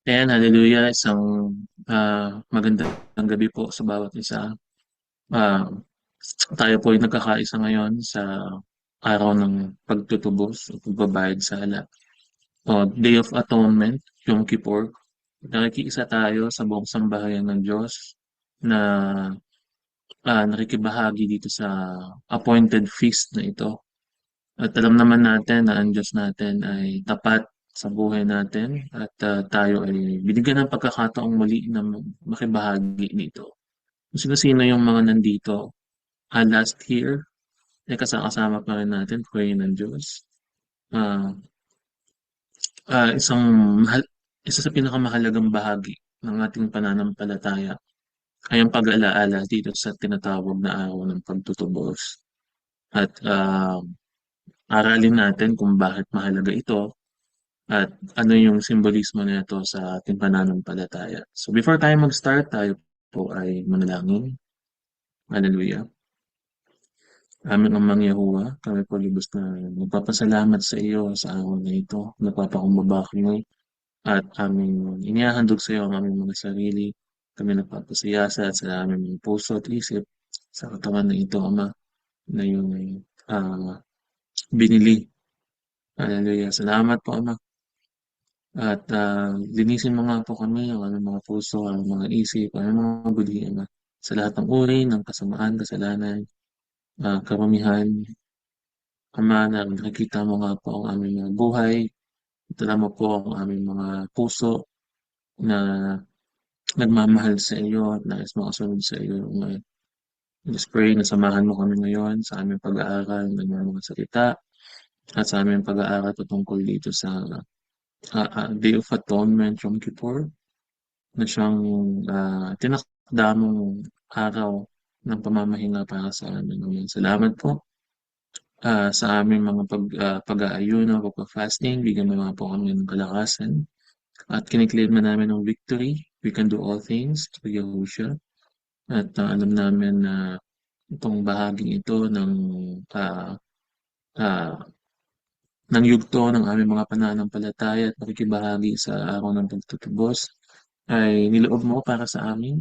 Ayan, hallelujah. Isang magandang gabi po sa bawat isa. Ah, Tayo po ay nagkakaisa ngayon sa araw ng pagtutubos o pagbabayad sa sala o Day of Atonement, Yom Kippur. Nakikiisa tayo sa buong sambahayan ng Diyos na nakikibahagi dito sa appointed feast na ito. At alam naman natin na ang Diyos natin ay tapat sa buhay natin at tayo ay binigyan ng pagkakataong muli na makibahagi dito. Kung sino-sino yung mga nandito, last year, ay kasama pa rin natin, pray ng Diyos. Ah, ah, isang mahal, Isa sa pinakamahalagang bahagi ng ating pananampalataya ay ang pag-alaala dito sa tinatawag na araw ng pagtutubos. At aralin natin kung bakit mahalaga ito at ano yung simbolismo nito sa ating pananampalataya. So before tayo mag-start, tayo po ay manalangin. Hallelujah. Aming Amang Yahuwah, kami po lubos na magpapasalamat sa iyo sa araw na ito. Nagpapakumbaba kami at aming inihahandog sa iyo ang aming mga sarili. Kami nagpapasiyasa sa aming mga puso at isip sa katawan na ito, Ama, na yung ah, binili. Hallelujah. Salamat po, Ama. At linisin mo nga po kami, ang aming mga puso, ang mga isip, ang aming mga budhi, Ama, sa lahat ng uri ng kasamaan, kasalanan, karamihan, Ama, na nakikita mo nga po ang aming mga buhay, dala mo po ang aming mga puso na nagmamahal sa iyo at nais makasunod sa iyo. Just pray na samahan mo kami ngayon sa aming pag-aaral ng mga salita at sa aming pag-aaral patungkol dito sa Day of Atonement, Yom Kippur, na siyang tinakda mong araw ng pamamahinga para sa amin. Ngayon. Salamat po sa aming mga pag-aayuno, pagpa-fasting, bigyan mo nga po kami ng kalakasan at kiniklaim na namin ng victory. We can do all things through Yahushua. At alam namin na itong bahaging ito ah, ah, ng yugto ng aming mga pananampalataya at pakikibahagi sa araw ng pagtutubos ay niloob mo para sa amin.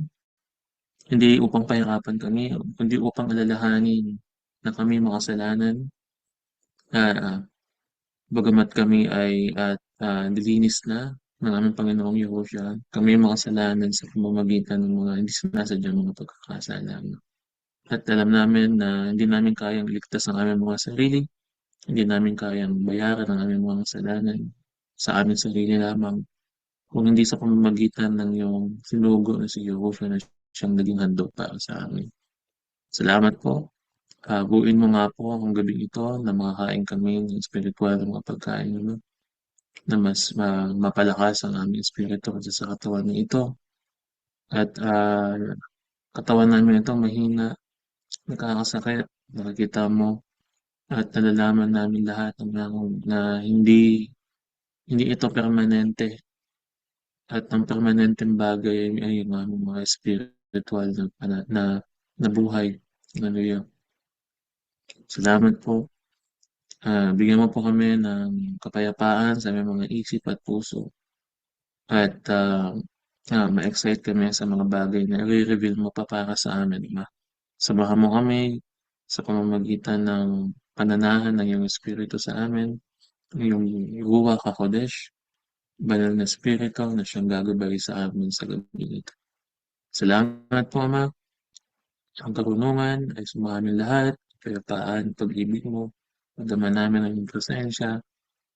Hindi upang pahirapan kami, kundi upang alalahanin na kami makasalanan. Ah, Bagamat kami ay nilinis na ng aming Panginoong Yahushua, kami ay makasalanan sa pamamagitan ng mga hindi sinasadyang mga pagkakasala. At alam namin na hindi namin kayang iligtas ang aming mga sarili, hindi namin kayang bayaran ang aming mga kasalanan sa aming sarili lamang, kung hindi sa pamamagitan ng iyong sinugo na si Yahushua na siyang naging handog para sa amin. Salamat po. Buuin mo nga po ang gabing ito na makakain kami ng espiritual na mga pagkain mo na mas mapalakas ang aming espiritu kasi sa katawan na ito. At katawan namin ito mahina, nakakasakit, nakikita mo, at nalalaman namin lahat na hindi ito permanente at ang permanenteng bagay ay yung aming mga spiritual na buhay. Hallelujah. Salamat po. Bigyan mo po kami ng kapayapaan sa aming mga isip at puso at ma-excite kami sa mga bagay na i-reveal mo pa para sa amin, Ama. Samahan mo kami sa pamamagitan ng pananahan ng iyong Espiritu sa amin, ng iyong Ruach HaKodesh, banal na Espiritu na siyang gagabay sa amin sa gabi nito. Salamat po, Ama. Ang karunungan ay sumamin lahat, kapayapaan, pag-ibig mo. Madama namin ang iyong presensya,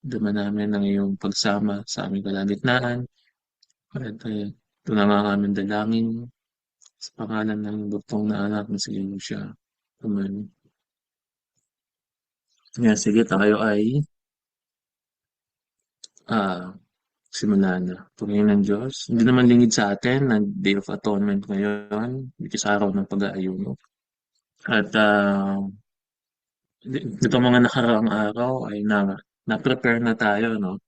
madama namin ang iyong pagsama sa aming kalagitnaan. At ito na nga ang aming dalangin sa pangalan ng buktong na anak na si Yeshua. Amen. Yan, sige, tayo ay ah, simulan na. Panginoon ng Diyos, hindi naman lingid sa atin na Day of Atonement ngayon, which is araw ng pag-aayuno. At nitong mga nakaraang araw ay na-prepare na tayo, no,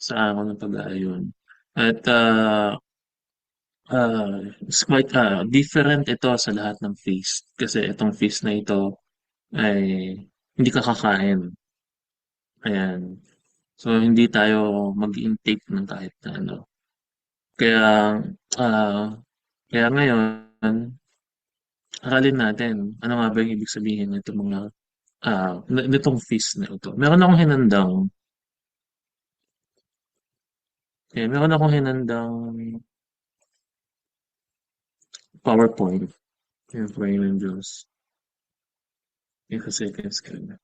sa araw ng pag-aayon. At it's quite different ito sa lahat ng feast. Kasi itong feast na ito ay hindi ka kakain. Ayan. So, hindi tayo mag-intake ng kahit na ano. Kaya, ah, kaya ngayon, aralin natin ano nga ba yung ibig sabihin nitong mga nitong feast na ito. Meron akong hinandang PowerPoint. Yung pray ng Diyos. Ika-seconds ka na.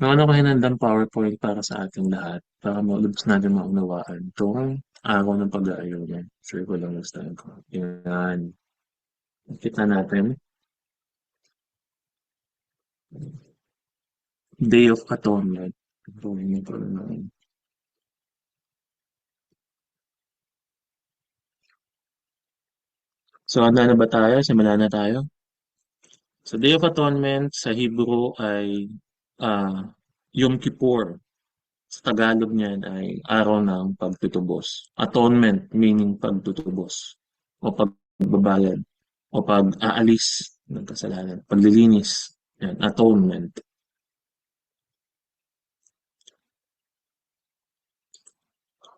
Meron akong hinandang PowerPoint para sa ating lahat. Para malubos natin maunawaan itong araw ng pag-aayunan. Sure ko lang gusto ko. Yan. Kita natin. Day of Atonement. Gawin ito naman. So, handa na ba tayo? Simula na tayo. So, Day of Atonement sa Hebrew ay ah, Yom Kippur. Sa Tagalog niyan ay araw ng pagtutubos. Atonement meaning pagtutubos o pagbabayad o pag-aalis ng kasalanan. Paglilinis. Yan, atonement.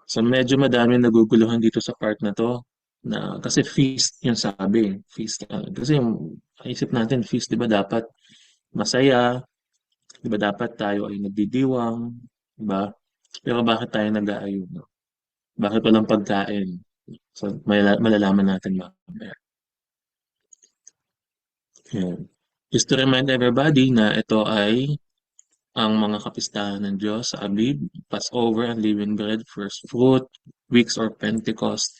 So medyo madami naguguluhan dito sa part na to na kasi feast yung sabi. Feast. Kasi yung isip natin feast, di ba dapat masaya, di ba dapat tayo ay nagdidiwang, di ba? Pero bakit tayo nag-aayuno? Bakit walang pagkain? So, malalaman natin mamaya. Yan. Just to remind everybody na ito ay ang mga kapistahan ng Diyos sa Abib, Passover, Unleavened Bread, First Fruit, Weeks or Pentecost.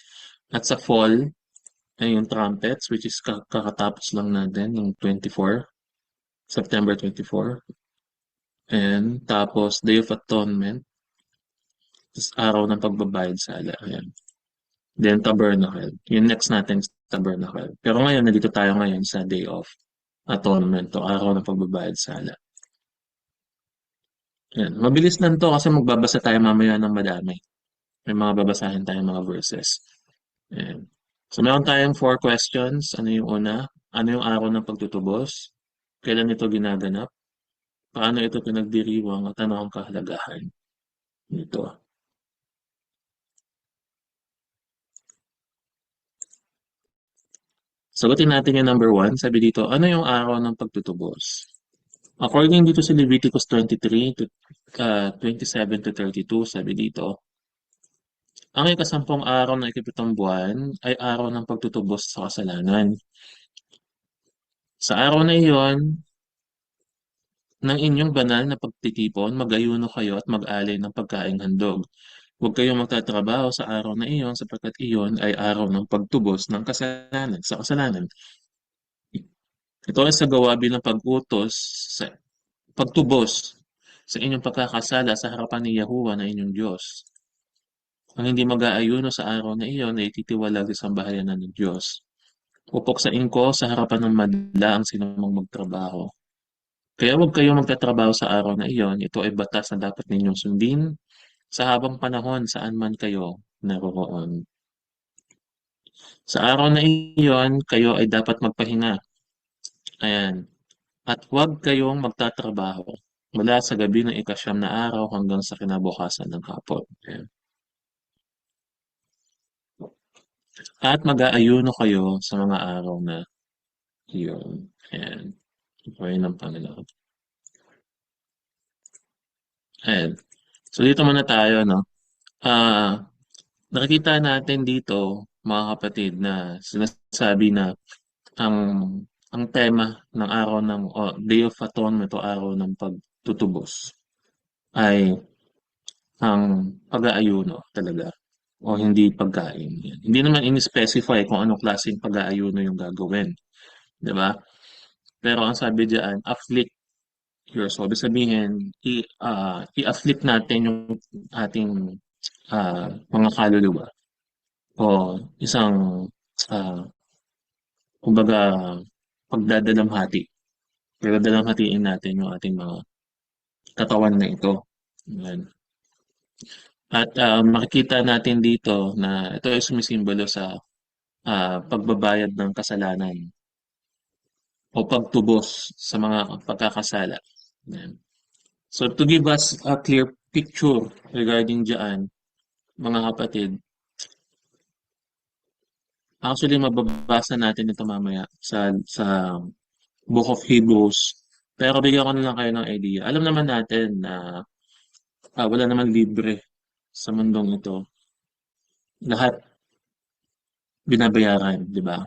At sa Fall ay yung Trumpets, which is kakatapos lang natin, yung 24, September 24. And tapos Day of Atonement, is araw ng pagbabayad sala. Ayan. Then Tabernacle. Yung next natin is Tabernacle. Pero ngayon, nandito tayo ngayon sa Day of Atonement o araw ng pagbabayad sala. Yan. Mabilis lang to kasi magbabasa tayo mamaya ng madami. May mga babasahin tayong mga verses. Yan. So meron tayong 4 questions. Ano yung una? Ano yung araw ng pagtutubos? Kailan ito ginaganap? Paano ito pinagdiriwang at ano ang kahalagahan nito? Sagutin natin yung number 1. Sabi dito, ano yung araw ng pagtutubos? According dito sa Leviticus 23 to 27 to 32, sabi dito, ang ikasampung araw ng ikapitong buwan ay araw ng pagtutubos sa kasalanan. Sa araw na iyon, ng inyong banal na pagtitipon, mag-ayuno kayo at mag-alay ng pagkaing handog. Huwag kayong magtatrabaho sa araw na iyon sapagkat iyon ay araw ng pagtubos ng kasalanan, sa kasalanan. Ito ay sa gawa bilang pag-utos sa pagtubos sa inyong pagkakasala sa harapan ni Yahuwah na inyong Diyos. Ang hindi mag-aayuno sa araw na iyon ay titiwalag sa sambahayanan ng Diyos. Upok sa ingko sa harapan ng madla ang sinumang magtrabaho. Kaya huwag kayong magtatrabaho sa araw na iyon. Ito ay batas na dapat ninyong sundin sa habang panahon saan man kayo naroroon. Sa araw na iyon, kayo ay dapat magpahinga. Ayan. At huwag kayong magtatrabaho mula sa gabi ng ikasyam na araw hanggang sa kinabukasan ng hapon. Ayan. At mag-aayuno kayo sa mga araw na iyon. Ayan. Pray ng Panginoon. Ayan. So dito muna tayo, no? Ah, nakikita natin dito, mga kapatid, na sinasabi na ang ang tema ng araw ng Day of Atonement o araw ng pagtutubos ay ang pag-aayuno talaga o hindi pagkain. Yan. Hindi naman in-specify kung anong klaseng pag-aayuno yung gagawin, 'di ba? Pero ang sabi diyan, afflict your soul. Ibig sabihin, i-afflict natin yung ating mga kaluluwa o isang ah, kumbaga pagdadalamhati. Pagdadalamhatiin natin yung ating mga katawan na ito. Yan. At makikita natin dito na ito ay sumisimbolo sa pagbabayad ng kasalanan o pagtubos sa mga pagkakasala. Yan. So to give us a clear picture regarding dyan, mga kapatid, Actually, mababasa natin ito mamaya sa Book of Hebrews. Pero bigyan ko na lang kayo ng idea. Alam naman natin na wala naman libre sa mundong ito. Lahat binabayaran, di ba?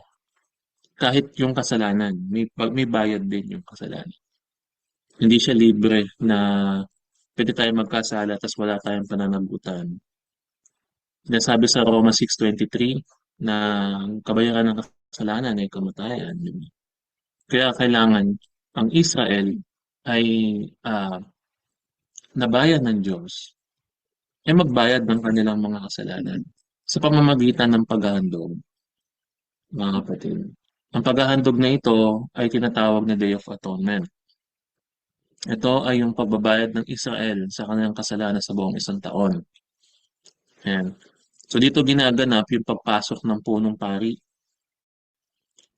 Kahit yung kasalanan, may bayad din yung kasalanan. Hindi siya libre na pwede tayong magkasala tapos wala tayong pananagutan. Sinasabi sa Roma 6:23 na ang kabayaran ng kasalanan ay kamatayan. Di ba? Kaya kailangan ang Israel ay ah, nabayan ng Diyos ay magbayad ng kanilang mga kasalanan sa pamamagitan ng paghahandog, mga kapatid. Ang paghahandog na ito ay tinatawag na Day of Atonement. Ito ay yung pagbabayad ng Israel sa kanilang kasalanan sa buong isang taon. Ayan. So dito ginaganap yung pagpasok ng punong pari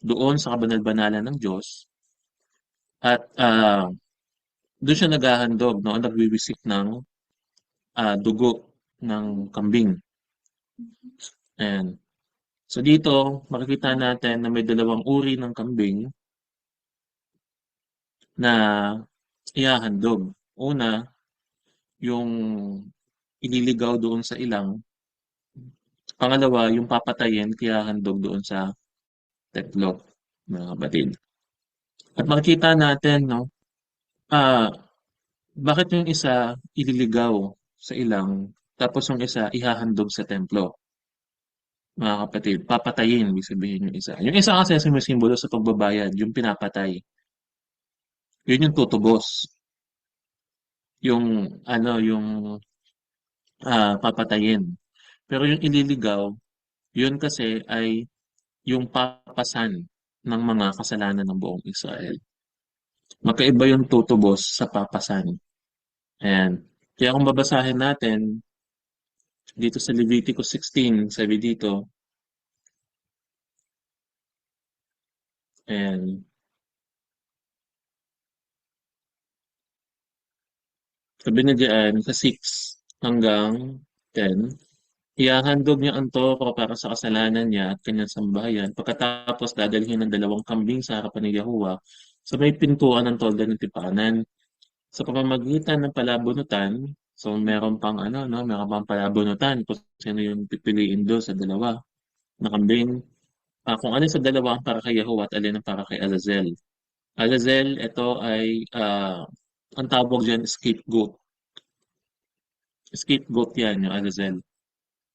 doon sa kabanal-banalan ng Diyos at doon siya naghahandog, no, nagwiwisik ng dugo ng kambing. Ayan. So dito, makikita natin na may dalawang uri ng kambing na ihahandog. Una, yung ililigaw doon sa ilang. Pangalawa, yung papatayin kaya handog doon sa tetlo, mga kapatid. At makikita natin, no, ah, bakit yung isa ililigaw sa ilang, tapos yung isa ihahandog sa templo, mga kapatid. Papatayin, ibig sabihin yung isa. Yung isa kasi sumisimbolo sa pagbabayad, yung pinapatay. Yun yung tutubos. Yung, yung papatayin. Pero yung ililigaw, yun kasi ay yung papasan ng mga kasalanan ng buong Israel. Magkaiba yung tutubos sa papasan. Ayan. Kaya kung babasahin natin dito sa Leviticus 16, sabi dito, ayan, sabi na diyan sa 6 hanggang 10, ihahandog niya ang toro para sa kasalanan niya at kanyang sambahayan. Pagkatapos dadalhin ng dalawang kambing sa harapan ni Yahuwah sa may pintuan ng tolda ng tipanan. Sa pamamagitan ng palabunutan, so meron pang no, meron pang palabunutan kung sino yung pipiliin doon sa dalawa na kambing. Kung alin sa dalawa ang para kay Yahuwah at alin ang para kay Azazel. Azazel, ito ay ang tawag dyan, scapegoat. Scapegoat yan, yung Azazel.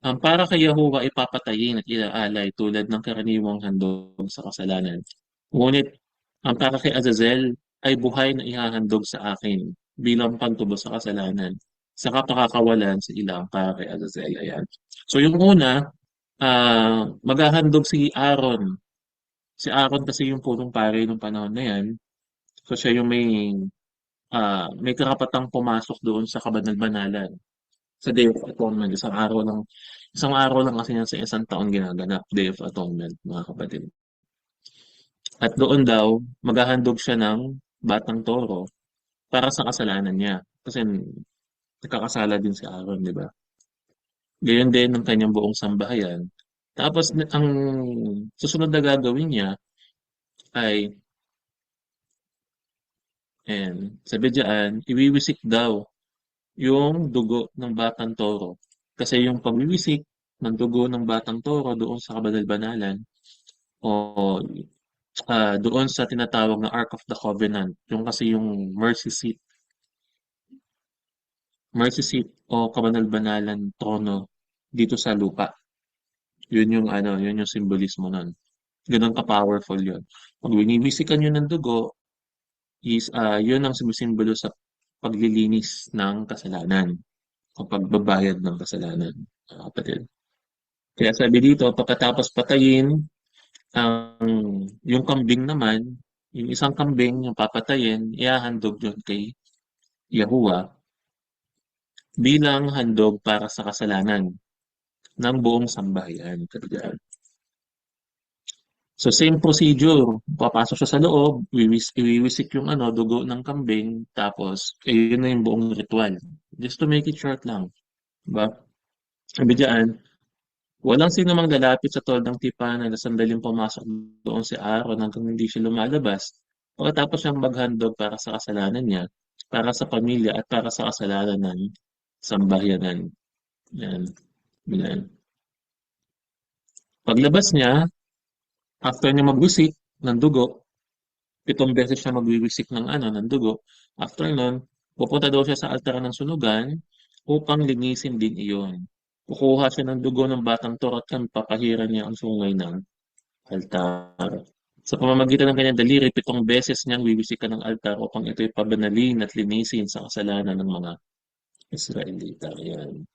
Ang para kay Yahuwah ay papatayin at ilaalay tulad ng karaniwang handog sa kasalanan. Ngunit ang para kay Azazel ay buhay na ihahandog sa akin bilang pagtubos sa kasalanan sa kapakakawalan sa ilang para kay Azazel. Ayan. So yung una, maghahandog si Aaron. Si Aaron kasi yung punong pare nung panahon na yan. So siya yung may karapatang pumasok doon sa kabanal-banalan sa Day of Atonement. Isang araw lang kasi yan sa isang taon ginaganap, Day of Atonement, mga kapatid. At doon daw, maghahandog siya ng batang toro para sa kasalanan niya. Kasi nagkakasala din si Aaron, di ba? Gayon din ng kanyang buong sambahayan. Tapos, ang susunod na gagawin niya ay, sabi diyan, iwiwisik daw yung dugo ng batang toro. Kasi yung pagwiwisik ng dugo ng batang toro doon sa kabanal-banalan o doon sa tinatawag na Ark of the Covenant, yung kasi yung mercy seat o kabanal-banalan trono dito sa lupa. Yun yung simbolismo nun. Ganun ka-powerful yun. Pag winibisikan yun ng dugo, yun ang sumisimbolo sa paglilinis ng kasalanan o pagbabayad ng kasalanan, mga kapatid. Kaya sabi dito, pagkatapos patayin, ang yung kambing naman, yung isang kambing, yung papatayin, ihahandog yun kay Yahuwah bilang handog para sa kasalanan ng buong sambahayan. Kaya so same procedure, papasok siya sa loob, iwiwisik yung dugo ng kambing, tapos yun na yung buong ritual. Just to make it short lang, diba? Sabi diyan, Walang sinumang lalapit sa toldang tipanan na sandaling pumasok doon si Aaron hanggang hindi siya lumalabas. Pagkatapos siyang maghandog para sa kasalanan niya, para sa pamilya at para sa kasalanan ng sambahayanan. Yan. Yan. Paglabas niya, after niya magwisik ng dugo, 7 beses siya magwiwisik ng ano, ng dugo. After nun, pupunta daw siya sa altar ng sunugan upang linisin din iyon. Kukuha siya ng dugo ng batang turot at papahiran niya ang sungay ng altar. Sa pamamagitan ng kanyang daliri, 7 beses niyang wiwisikan ng altar upang ito'y pabanalin at linisin sa kasalanan ng mga Israelita. Ayan.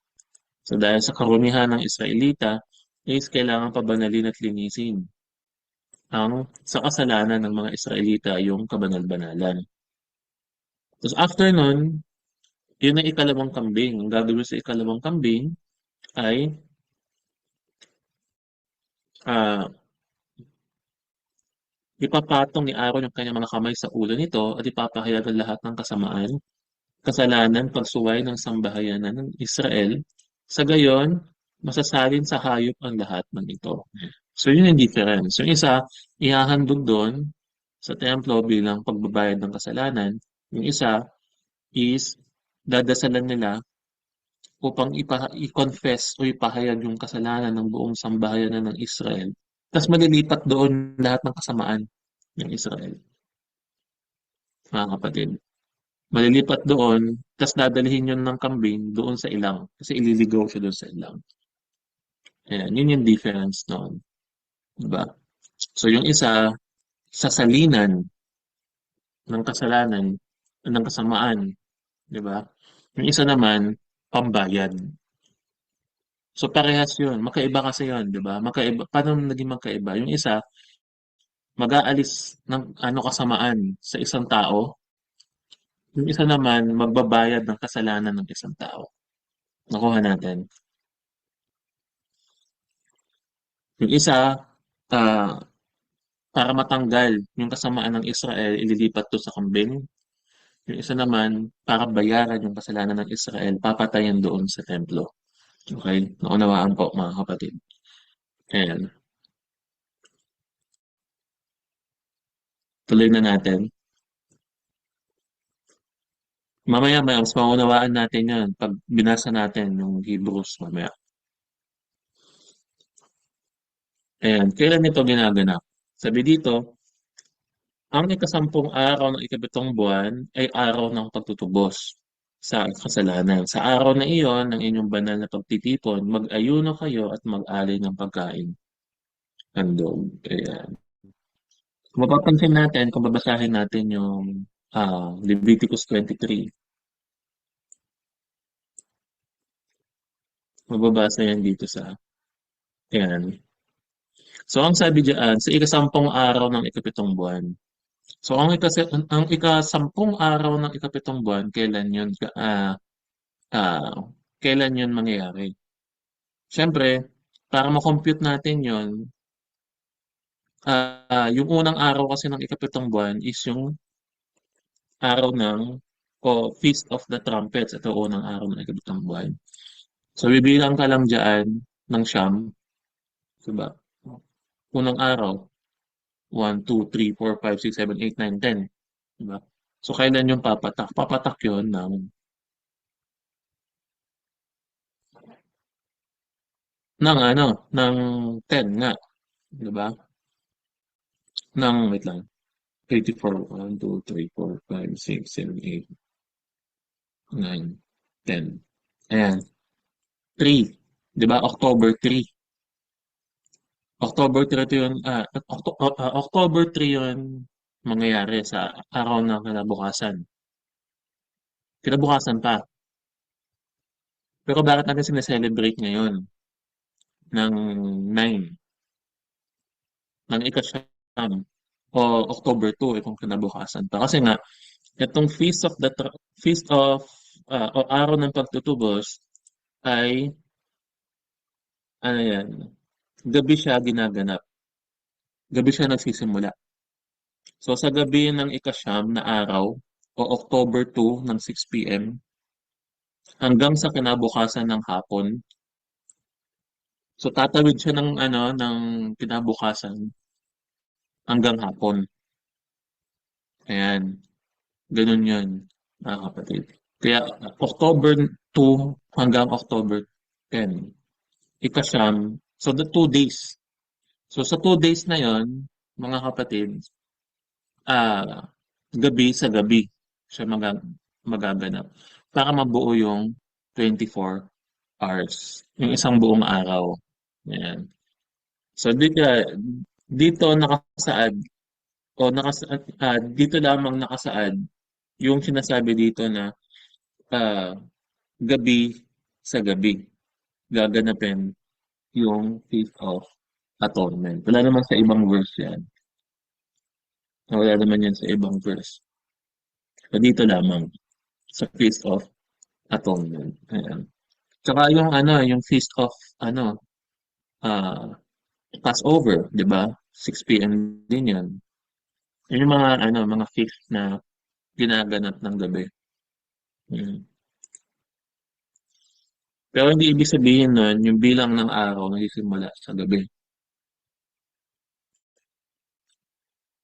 So dahil sa karumihan ng Israelita, is kailangan pabanalin at linisin ang sa kasalanan ng mga Israelita yung kabanal-banalan. Tapos after nun, yun ang ikalawang kambing. Ang gagawin sa ikalawang kambing ay ah, ipapatong ni Aaron yung kanyang mga kamay sa ulo nito at ipapahayag ang lahat ng kasamaan, kasalanan, pagsuway ng sambahayanan ng Israel. Sa gayon, masasalin sa hayop ang lahat ng ito. So yun yung difference. Yung isa, ihahandog doon sa templo bilang pagbabayad ng kasalanan. Yung isa is dadasalan nila upang i-confess o ipahayag yung kasalanan ng buong sambahayanan ng Israel. Tapos malilipat doon lahat ng kasamaan ng Israel, mga kapatid. Malilipat doon, tapos dadalhin yun ng kambing doon sa ilang. Kasi ililigaw siya doon sa ilang. Ayan, yun yung difference noon. Diba? So yung isa, sasalinan ng kasalanan, ng kasamaan. Diba? Yung isa naman, pambayad. So parehas yun. Magkaiba kasi yun, di ba? Magkaiba. Paano naging magkaiba? Yung isa, mag-aalis ng ano kasamaan sa isang tao. Yung isa naman, magbabayad ng kasalanan ng isang tao. Nakuha natin. Yung isa, ah, para matanggal yung kasamaan ng Israel, ililipat to sa kambing. Yung isa naman, para bayaran yung kasalanan ng Israel, papatayan doon sa templo. Okay? Naunawaan po, mga kapatid. Ayan. Tuloy na natin. Mamaya, mas maunawaan natin yan pag binasa natin yung Hebrews mamaya. Ayan. Kailan ito ginaganap? Sabi dito, ang ikasampung araw ng ikapitong buwan ay araw ng pagtutubos sa kasalanan. Sa araw na iyon, ng inyong banal na pagtitipon, mag-ayuno kayo at mag-alay ng pagkain. Handog. Ayan. Kung mapapansin natin, kung babasahin natin yung Leviticus 23, mababasa yan dito sa, ayan. So, ang sabi diyan, sa ikasampung araw ng ikapitong buwan. So, ang ikasampung araw ng ikapitong buwan, ah, kailan yun mangyayari? Siyempre, para ma-compute natin yun, yung unang araw kasi ng ikapitong buwan is yung araw ng Feast of the Trumpets. Ito unang araw ng ikapitong buwan. So, bibilang ka lang dyan ng siyam, diba? Unang araw, 1, 2, 3, 4, 5, 6, 7, 8, 9, 10. Diba? So, kailan yung papatak? Papatak yun ng 10 nga. Diba? Wait lang, 84, 1, 2, 3, 4, 5, 6, 7, 8, 9, 10. Ayan, 3. Diba? October 3. October 3 ito yun, October 3 yun mangyayari sa araw ng kinabukasan. Kinabukasan pa. Pero bakit natin sineselebrate ngayon ng 9, ng ikasyam, o October 2, itong kinabukasan pa? Kasi nga, itong Feast of o Araw ng Pagtutubos ay ano yan, gabi siya ginaganap. Gabi siya nagsisimula. So sa gabi ng ikasyam na araw o October 2 ng 6 p.m. hanggang sa kinabukasan ng hapon, So tatawid siya ng ano, ng kinabukasan hanggang hapon. Ayan, ganun yun, mga kapatid. Kaya October 2 hanggang October 10, ikasyam, so the 2 days. So sa 2 days na yon, mga kapatid, ah, gabi sa gabi siya magaganap para mabuo yung 24 hours, yung isang buong araw. Ayan. So dito nakasaad dito lamang nakasaad yung sinasabi dito na ah, gabi sa gabi gaganapin yung Feast of Atonement. Wala naman sa ibang verse yan. Wala naman yan sa ibang verse. So dito lamang sa Feast of Atonement. Ayan. Tsaka yung ano, yung Feast of ano, ah Passover, 'di ba? 6 p.m. din 'yan. Yun yung mga ano, mga feast na ginaganap ng gabi. Mm. Pero hindi ibig sabihin nun, yung bilang ng araw nagsisimula sa gabi.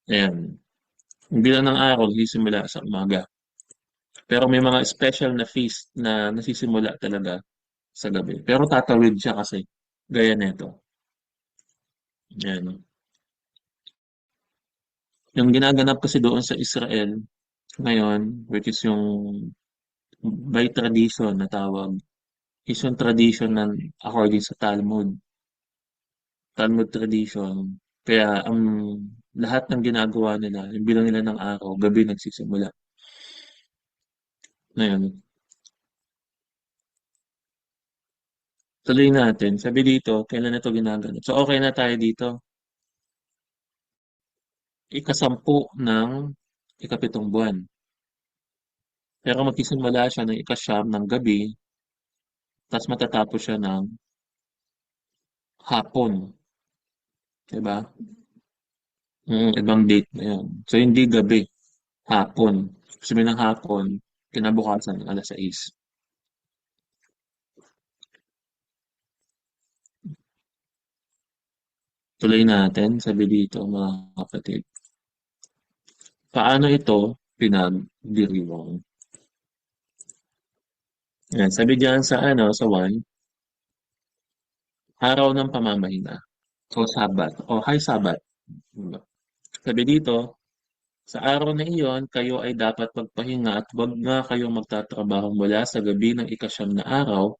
Ayan. Yung bilang ng araw nagsisimula sa umaga. Pero may mga special na feast na nasisimula talaga sa gabi. Pero tatawid siya kasi. Gaya nito. Ayan. Yung ginaganap kasi doon sa Israel ngayon, which is yung by tradition na tawag, is yung tradition ng according sa Talmud tradition. Kaya ang lahat ng ginagawa nila, yung bilang nila ng araw, gabi nagsisimula. Ngayon, tuloy natin. Sabi dito, kailan ito ginaganap? So, okay na tayo dito. Ikasampu ng ikapitong buwan. Pero magsisimula siya ng ikasyam ng gabi, tapos matatapos siya ng hapon. Diba? Ibang date na yun. So, hindi gabi, hapon. Sabi ng hapon, kinabukasan, alas 6. Tuloy natin, sabi dito mga kapatid. Paano ito pinagdiriwang? Yan, sabi diyan sa ano, sa 1, araw ng pamamahinga o Sabat o High Sabat. Sabi dito, sa araw na iyon, kayo ay dapat magpahinga at huwag nga kayong magtatrabaho mula sa gabi ng ikasyam na araw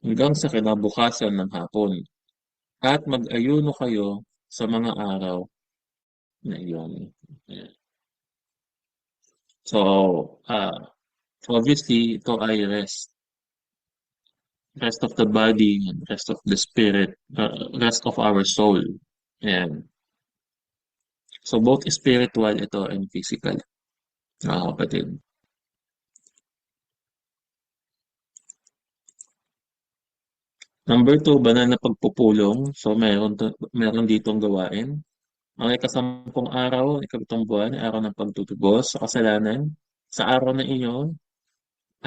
hanggang sa kinabukasan ng hapon. At mag-ayuno kayo sa mga araw na iyon. Ayan. So, obviously, ito ay rest of the body, and rest of the spirit, rest of our soul. Ayan. So, both spiritual ito and physical, mga kapatid. Number 2, banal na pagpupulong. So, meron ditong gawain. Ang ikasampung araw, ikapitong buwan, ay araw ng pagtutubos sa kasalanan. Sa araw na iyon,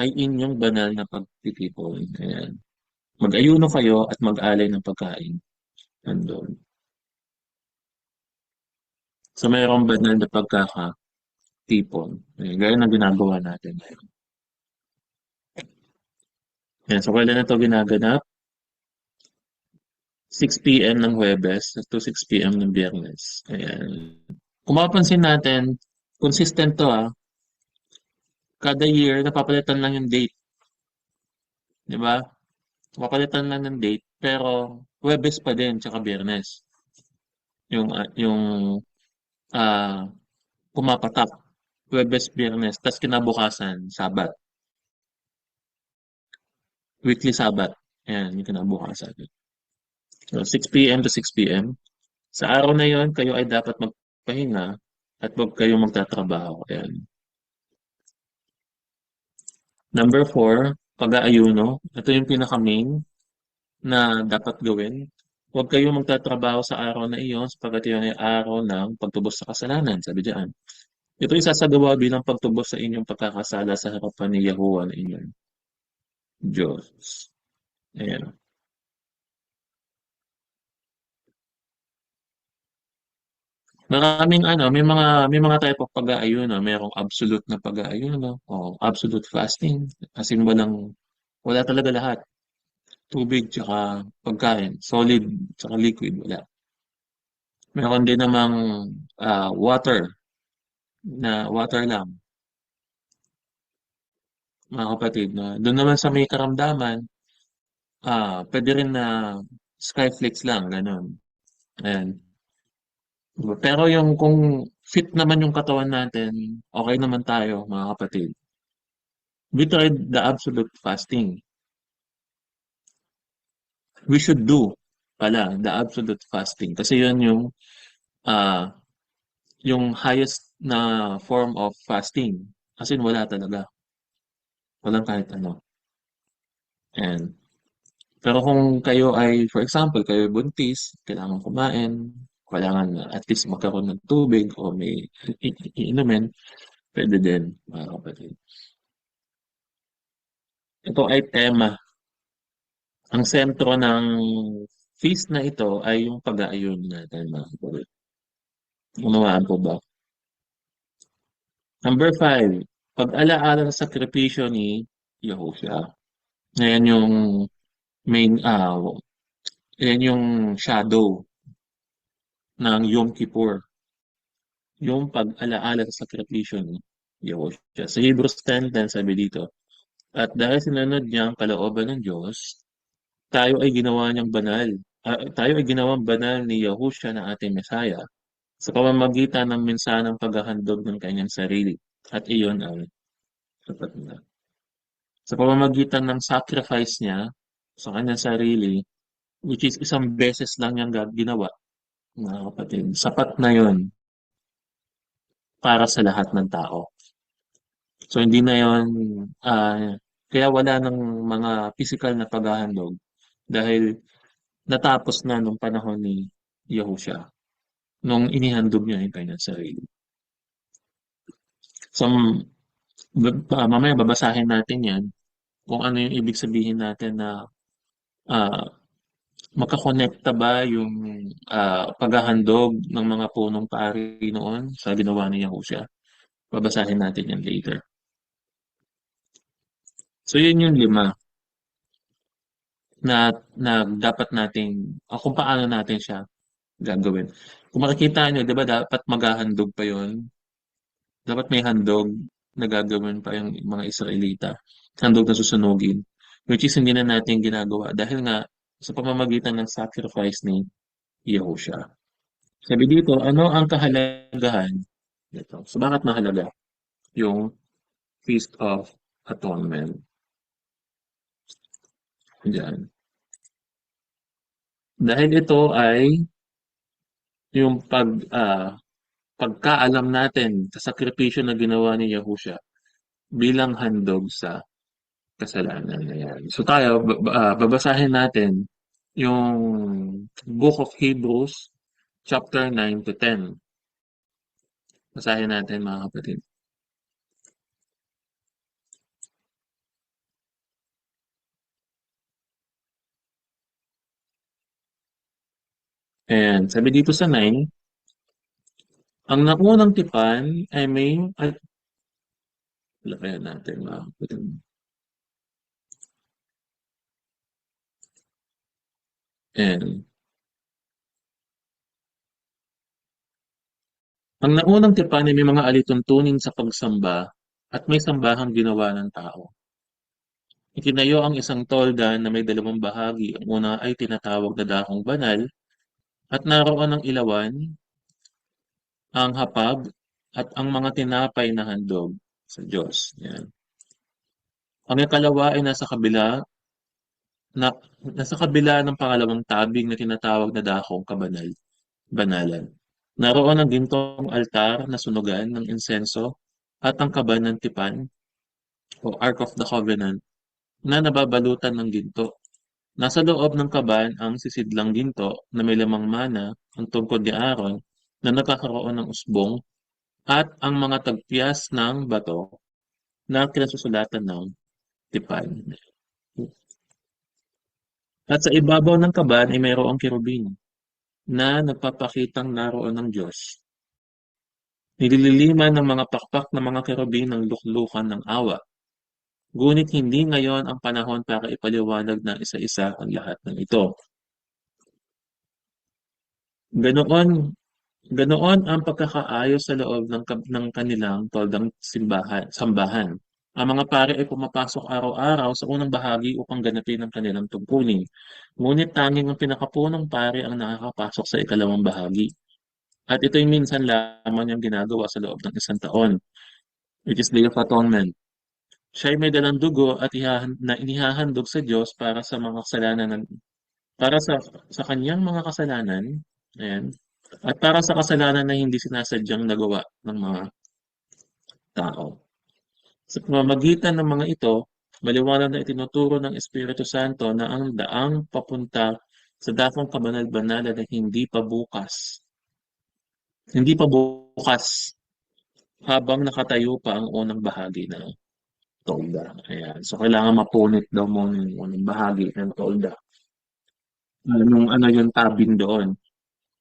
ay inyong banal na pagtitipon. Ayan. Mag-ayuno kayo at mag-alay ng pagkain. Nandun. So, mayroong banal na pagkakatipon. Ayan, gaya ng ginagawa natin ngayon. Ayan, so, kailan na ito ginaganap? 6 p.m. ng Huwebes to 6 p.m. ng Biyernes. Ayan. Kung mapapansin natin, consistent to kada year, napapalitan lang yung date. Di ba? Napapalitan lang ng date, pero Huwebes pa din, tsaka Biyernes. Yung ah pumapatak. Huwebes, Biyernes, tas kinabukasan, Sabat. Weekly Sabat. Ayan, yung kinabukasan. So, 6 p.m. to 6 p.m. Sa araw na yon, kayo ay dapat magpahinga at huwag kayong magtatrabaho. Ayan. Number 4, pag-aayuno. Ito yung pinaka-main na dapat gawin. Huwag kayong magtatrabaho sa araw na iyon sapagkat iyon ay araw ng pagtubos sa kasalanan, sabi diyan. Ito ay sasagawa bilang pagtubos sa inyong pagkakasala sa harapan ni Yahuwah na inyong Diyos. Ayan. Maraming ano, may mga type of pag-aayuno, merong absolute na pag-aayuno o absolute fasting, as in wala talaga lahat. Tubig tsaka pagkain, solid tsaka liquid, wala. Meron din namang water na water lang, mga kapatid. Na doon naman sa may karamdaman, pwede rin na skyflakes lang, ganun. Ayan. Pero yung kung fit naman yung katawan natin, okay naman tayo, mga kapatid. We tried the absolute fasting. We should do pala the absolute fasting kasi yun ah, yung highest na form of fasting. As in wala talaga, walang kahit ano. And pero kung kayo ay for example, kayo ay buntis, kailangan kumain, kailangan na at least magkaroon ng tubig o may iinumin, puwede din mga kapatid. Ito ay tema. Ang sentro ng feast na ito ay yung pag-aayuno natin mga kapatid. Unawaan po ba? Number 5, pag-alaala sa sakripisyo ni Yahushua. Ayan yung main, ayan yung shadow ng Yom Kippur. Yung pag-alaala sa sakripisyo ni Yahushua. Sa Hebrews 10:10 sabi dito, at dahil sinunod niya ang kalooban ng Diyos, tayo ay ginawang banal ni Yahushua na ating Mesaya sa pamamagitan ng mensanang paghahandog ng kanyang sarili. At iyon ay sapat na. Sa pamamagitan ng sacrifice niya sa kanyang sarili, which is isang beses lang niyang ginawa, mga kapatid, sapat na yon para sa lahat ng tao. So hindi na yon, kaya wala ng mga physical na paghahandog dahil natapos na nung panahon ni Yahushua, nung inihandog niya yung kanyang sarili. So, mamaya babasahin natin yan kung ano yung ibig sabihin natin na ah, magkakonekta ba yung paghahandog ng mga punong pari noon sa ginawa ni Yahushua. Babasahin natin yan later. So yun yung 5 na, na dapat nating, kung paano natin siya gagawin. Kung makikita nyo, di ba dapat maghahandog pa yon. Dapat may handog na gagawin pa yung mga Israelita. Handog na susunugin. Which is hindi na natin ginagawa dahil nga sa pamamagitan ng sacrifice ni Yahushua. Sabi dito, ano ang kahalagahan nito? So bakit mahalaga yung Feast of Atonement? Diyan. Dahil ito ay yung pagkaalam natin sa sakripisyo na ginawa ni Yahushua bilang handog sa kasalanan na yan. So tayo, babasahin natin yung Book of Hebrews, chapter 9 to 10. Basahin natin mga kapatid. And sabi dito sa 9, ang naunang tipan ay lakayan natin mga kapatid. And ang naunang tipan ay may mga alituntunin sa pagsamba at may sambahang ginawa ng tao. Itinayo ang isang tolda na may 2 bahagi. Ang una ay tinatawag na dakong banal at naroon ang ilawan, ang hapag, at ang mga tinapay na handog sa Diyos. Yan. Ang ikalawa ay na, nasa kabila ng pangalawang tabing na tinatawag na dakong banalan. Naroon ang gintong altar na sunugan ng insenso at ang kaban ng tipan o Ark of the Covenant na nababalutan ng ginto. Nasa loob ng kaban ang sisidlang ginto na may lamang mana, ang tungkod ni Aaron, na nagkakaroon ng usbong, at ang mga tagpias ng bato na kinasusulatan ng tipan. At sa ibabaw ng kaban ay mayroong kirubin na nagpapakitang naroon ng Diyos. Nilililiman ng mga pakpak ng mga kerubin ng luklukan ng awa. Ngunit hindi ngayon ang panahon para ipaliwanag ng isa-isa ang lahat ng ito. Ganoon, ganoon ang pagkakaayos sa loob ng kanilang toldang sambahan. Ang mga pari ay pumapasok araw-araw sa unang bahagi upang ganapin ang kanilang tungkulin. Ngunit tanging ang pinakapunong pari ang nakakapasok sa ikalawang bahagi. At ito'y minsan lamang niyang ginagawa sa loob ng isang taon, which is Day of Atonement. Siya ay may dalang dugo at inihahandog sa Diyos para sa kanyang mga kasalanan, ayan, at para sa kasalanan na hindi sinasadyang nagawa ng mga tao. Sa pamamagitan ng mga ito, maliwanag na itinuturo ng Espiritu Santo na ang daang papunta sa dakong kabanal-banalan ay hindi pa bukas habang nakatayo pa ang unang bahagi ng tolda. Ayan. So, kailangan mapunit daw mo yung unang bahagi ng tolda. Nung ano yung tabing doon.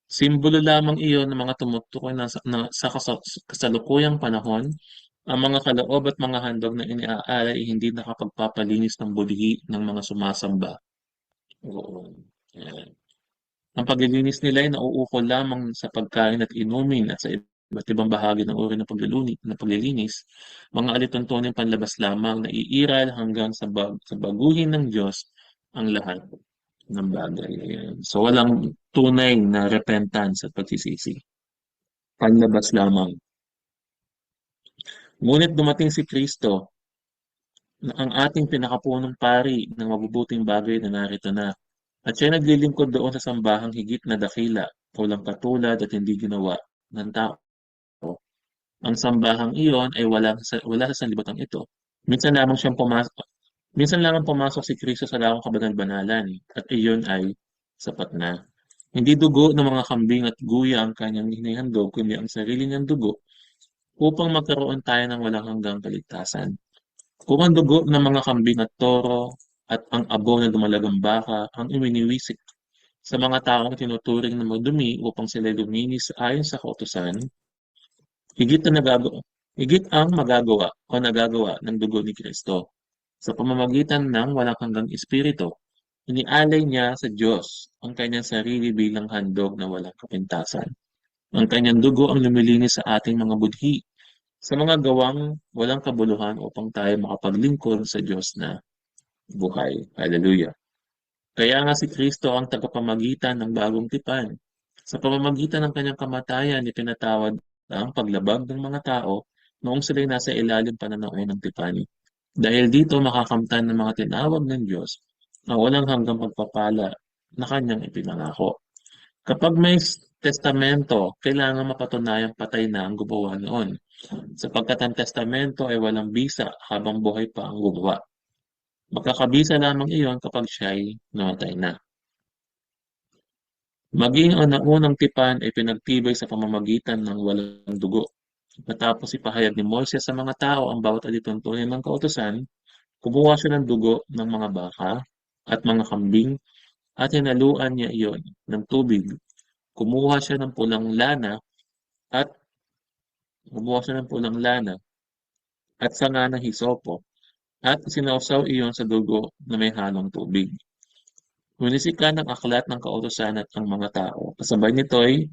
Simbolo lamang iyon ng mga tumutukoy sa kasalukuyang panahon, ang mga kaloob at mga handog na iniaalay ay hindi nakapagpapalinis ng budhi ng mga sumasamba. Oo. Ayan. Ang paglilinis nila ay nauukol lamang sa pagkain at inumin at sa iba't ibang bahagi ng uri ng paglilinis, mga alituntunin panlabas lamang na iiral hanggang sa baguhin ng Diyos ang lahat ng bagay. Ayan. So, walang tunay na repentance at pagsisisi. Panlabas lamang. Ngunit dumating si Kristo, na ang ating pinakapunong pari ng mabubuting bagay na narito na. At siya naglilingkod doon sa sambahang higit na dakila, walang katulad at hindi ginawa ng tao. Ang sambahang iyon ay wala sa sanlibutan ito. Minsan lamang siyang pumasok, minsan lamang pumasok si Kristo sa lakong kabanal-banalan at iyon ay sapat na. Hindi dugo ng mga kambing at guya ang kanyang hinihandog, kundi ang sarili niyang dugo upang magkaroon tayo ng walang hanggang kaligtasan. Kung ang dugo ng mga kambing at toro at ang abo na dumalagang baka ang iminiwisik sa mga taong tinuturing na madumi upang sila luminis ayon sa kautusan, higit na nagagawa, higit ang magagawa o nagagawa ng dugo ni Kristo. Sa pamamagitan ng walang hanggang espiritu, inialay niya sa Diyos ang kanyang sarili bilang handog na walang kapintasan. Ang kanyang dugo ang lumilinis sa ating mga budhi sa mga gawang walang kabuluhan upang tayo makapaglingkod sa Diyos na buhay. Hallelujah. Kaya nga si Kristo ang tagapamagitan ng bagong tipan. Sa pamamagitan ng kanyang kamatayan, ipinatawad ang paglabag ng mga tao noong sila'y nasa ilalim pa ng unang tipan. Dahil dito makakamtan ng mga tinawag ng Diyos na walang hanggang pagpapala na kanyang ipinangako. Kapag may testamento, kailangan mapatunayang patay na ang gumawa noon, sapagkat ang testamento ay walang bisa habang buhay pa ang gumawa. Magkakabisa lamang iyon kapag siya'y namatay na. Maging ang naunang tipan ay pinagtibay sa pamamagitan ng walang dugo. Matapos ipahayag ni Moises sa mga tao ang bawat alituntunin ng kautusan, kumuha siya ng dugo ng mga baka at mga kambing at hinaluan niya iyon ng tubig. Kumuha siya ng pulang lana at kumuha siya ng pulang lana at sanga ng hisopo at sinawsaw iyon sa dugo na may halong tubig. Winisikan ng aklat ng kautusan at ang mga tao. Kasabay nito'y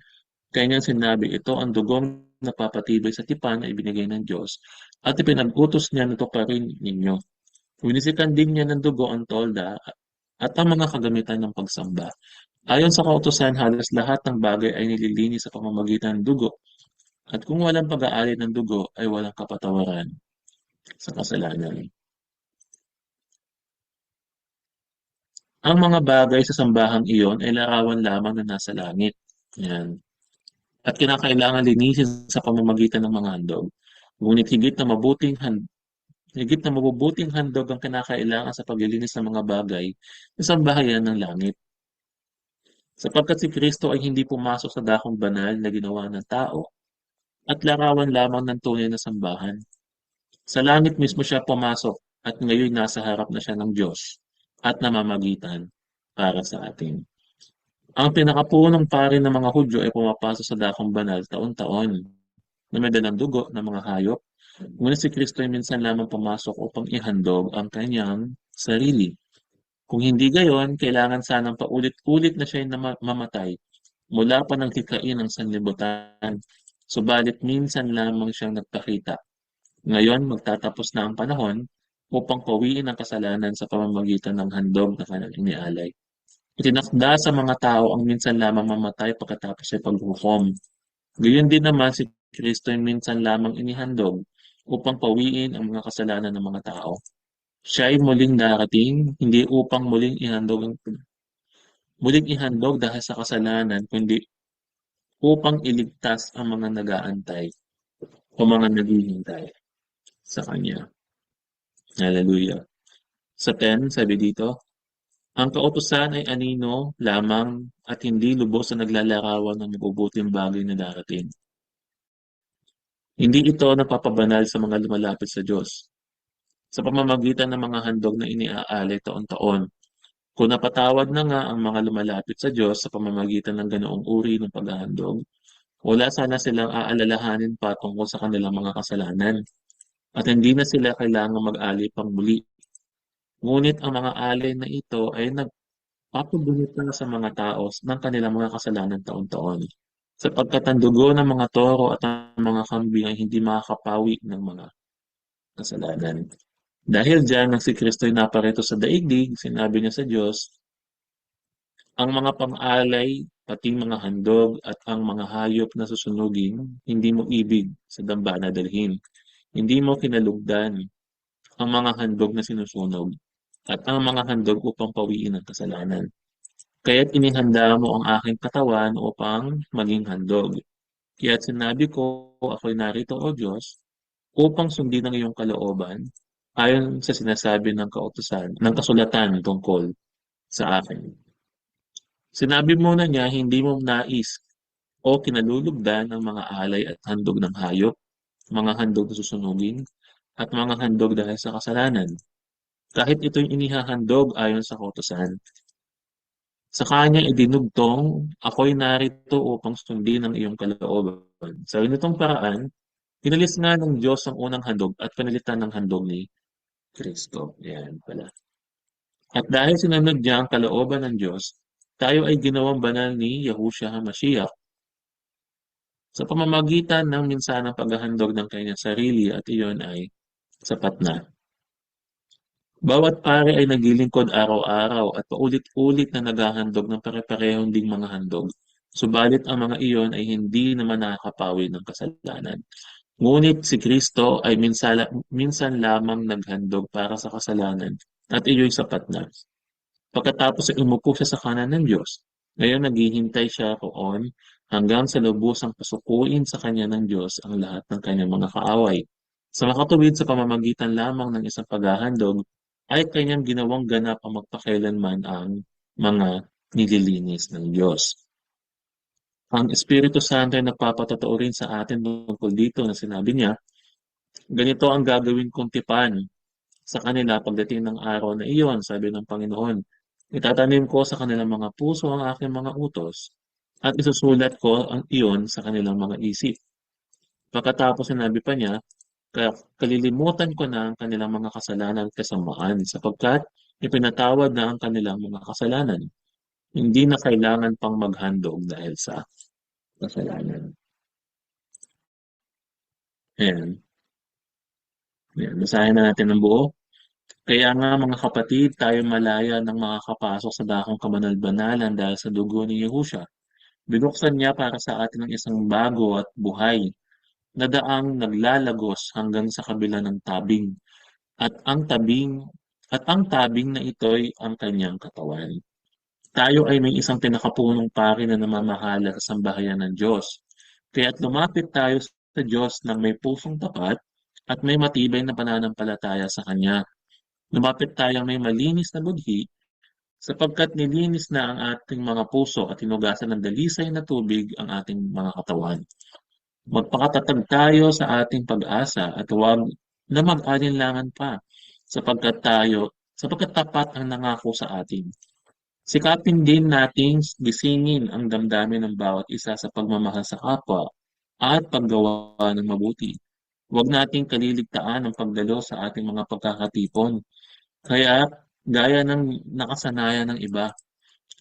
kanyang sinabi, ito ang dugong nagpapatibay sa tipan na ibinigay ng Diyos at ipinag-utos niya na tuparin ninyo. Winisikan din niya ng dugo ang tolda at ang mga kagamitan ng pagsamba. Ayon sa kautusan, halos lahat ng bagay ay nililinis sa pamamagitan ng dugo. At kung walang pag-aali ng dugo, ay walang kapatawaran sa kasalanan. Ang mga bagay sa sambahang iyon ay larawan lamang na nasa langit. Yan. At kinakailangan linisin sa pamamagitan ng mga handog. Ngunit higit na mabubuting handog ang kinakailangan sa paglilinis ng mga bagay sa sambahayan ng langit. Sapagkat si Kristo ay hindi pumasok sa dakong banal na ginawa ng tao at larawan lamang ng tunay na sambahan. Sa langit mismo siya pumasok at ngayon nasa harap na siya ng Diyos at namamagitan para sa atin. Ang pinakapunong pari ng mga Hudyo ay pumapasok sa dakong banal taon-taon na may dalang dugo ng mga hayop. Ngunit si Kristo ay minsan lamang pumasok upang ihandog ang kanyang sarili. Kung hindi gayon, kailangan sanang paulit-ulit na siya'y mamatay mula pa ng hikain ng sanlibutan. Subalit minsan lamang siyang nagpakita. Ngayon magtatapos na ang panahon upang pawiin ang kasalanan sa pamamagitan ng handog na kanyang inialay. Itinakda sa mga tao ang minsan lamang mamatay pagkatapos ay paghukom. Gayon din naman si Kristo ay minsan lamang inihandog upang pawiin ang mga kasalanan ng mga tao. Siya ay muling darating, hindi upang muling ihandog dahil sa kasalanan, kundi upang iligtas ang mga nag-aantay o mga naghihintay sa Kanya. Hallelujah. Sa 10, sabi dito, ang kautusan ay anino lamang at hindi lubos na naglalarawan ng mabubuting bagay na darating. Hindi ito napapabanal sa mga lumalapit sa Diyos sa pamamagitan ng mga handog na iniaalay taon-taon. Kung napatawad na nga ang mga lumalapit sa Diyos sa pamamagitan ng ganoong uri ng paghahandog, wala sana silang aalalahanin pa tungkol sa kanilang mga kasalanan at hindi na sila kailangang mag-alay pang muli. Ngunit ang mga alay na ito ay nagpapagunita sa mga tao ng kanilang mga kasalanan taon-taon. Sapagkat ang dugo ng mga toro at ang mga kambing ay hindi makakapawi ng mga kasalanan. Dahil diyan, nang si Kristo'y naparito sa daigdig, sinabi niya sa Diyos, ang mga pang-alay, pati mga handog at ang mga hayop na susunugin, hindi mo ibig sa dambana dalhin. Hindi mo kinalugdan ang mga handog na sinusunog at ang mga handog upang pawiin ang kasalanan. Kaya't inihanda mo ang aking katawan upang maging handog. Kaya't sinabi ko, ako'y narito, O Diyos, upang sundin ang iyong kalooban ayon sa sinasabi ng kautusan, ng kasulatan tungkol sa akin. Sinabi mo na niya, hindi mo nais o kinalulugdan ang mga alay at handog ng hayop, mga handog na susunugin, at mga handog dahil sa kasalanan. Kahit ito'y inihahandog ayon sa kautusan. Sa kanya idinugtong, ako'y narito upang sundin ang iyong kalooban. Sa ganitong paraan, pinalis nga ng Diyos ang unang handog at pinalitan ng handog ni Kristo. Yan pala. At dahil sinunod niya ang kalooban ng Diyos, tayo ay ginawang banal ni Yahushua HaMashiach sa pamamagitan ng minsanang paghahandog ng kanyang sarili at iyon ay sapat na. Bawat pare ay naglilingkod araw-araw at paulit-ulit na naghahandog ng pare-parehong ding mga handog. Subalit ang mga iyon ay hindi naman nakakapawi ng kasalanan. Ngunit si Kristo ay minsan lamang naghandog para sa kasalanan at iyo'y sapat na. Pagkatapos ay umupo siya sa kanan ng Diyos. Ngayon naghihintay siya roon hanggang sa lubusang pasukuin sa kanya ng Diyos ang lahat ng kanyang mga kaaway. Sa makatuwid sa pamamagitan lamang ng isang paghahandog, ay kanyang ginawang ganap ang magpakailanman ang mga nililinis ng Diyos. Ang Espiritu Santo ay nagpapatotoo rin sa atin tungkol dito na sinabi niya, ganito ang gagawin kong tipan sa kanila pagdating ng araw na iyon, sabi ng Panginoon. Itatanim ko sa kanilang mga puso ang aking mga utos at isusulat ko ang iyon sa kanilang mga isip. Pagkatapos sinabi pa niya, kalilimutan ko na ang kanilang mga kasalanan at kasamaan sapagkat ipinatawad na ang kanilang mga kasalanan. Hindi na kailangan pang maghandog dahil sa kasalanan. Ayan. Ayan. Basahin na natin ang buo. Kaya nga mga kapatid, tayo malaya nang makakapasok sa dakong kabanal-banalan dahil sa dugo ni Yahushua. Binuksan niya para sa atin ang isang bago at buhay na daang naglalagos hanggang sa kabila ng tabing. At ang tabing na ito'y ang kanyang katawan. Tayo ay may isang pinakapunong pari na namamahala sa sambahayan ng Diyos. Kaya't lumapit tayo sa Diyos ng may pusong tapat at may matibay na pananampalataya sa Kanya. Lumapit tayong may malinis na budhi sapagkat nilinis na ang ating mga puso at hinugasan ng dalisay na tubig ang ating mga katawan. Magpakatatag tayo sa ating pag-asa at huwag na mag-alinlangan pa sapagkat tapat ang nangako sa atin. Sikapin din nating gisingin ang damdamin ng bawat isa sa pagmamahal sa kapwa at paggawa ng mabuti. Huwag nating kaliligtaan ang pagdalo sa ating mga pagkakatipon. Kaya gaya ng nakasanayan ng iba,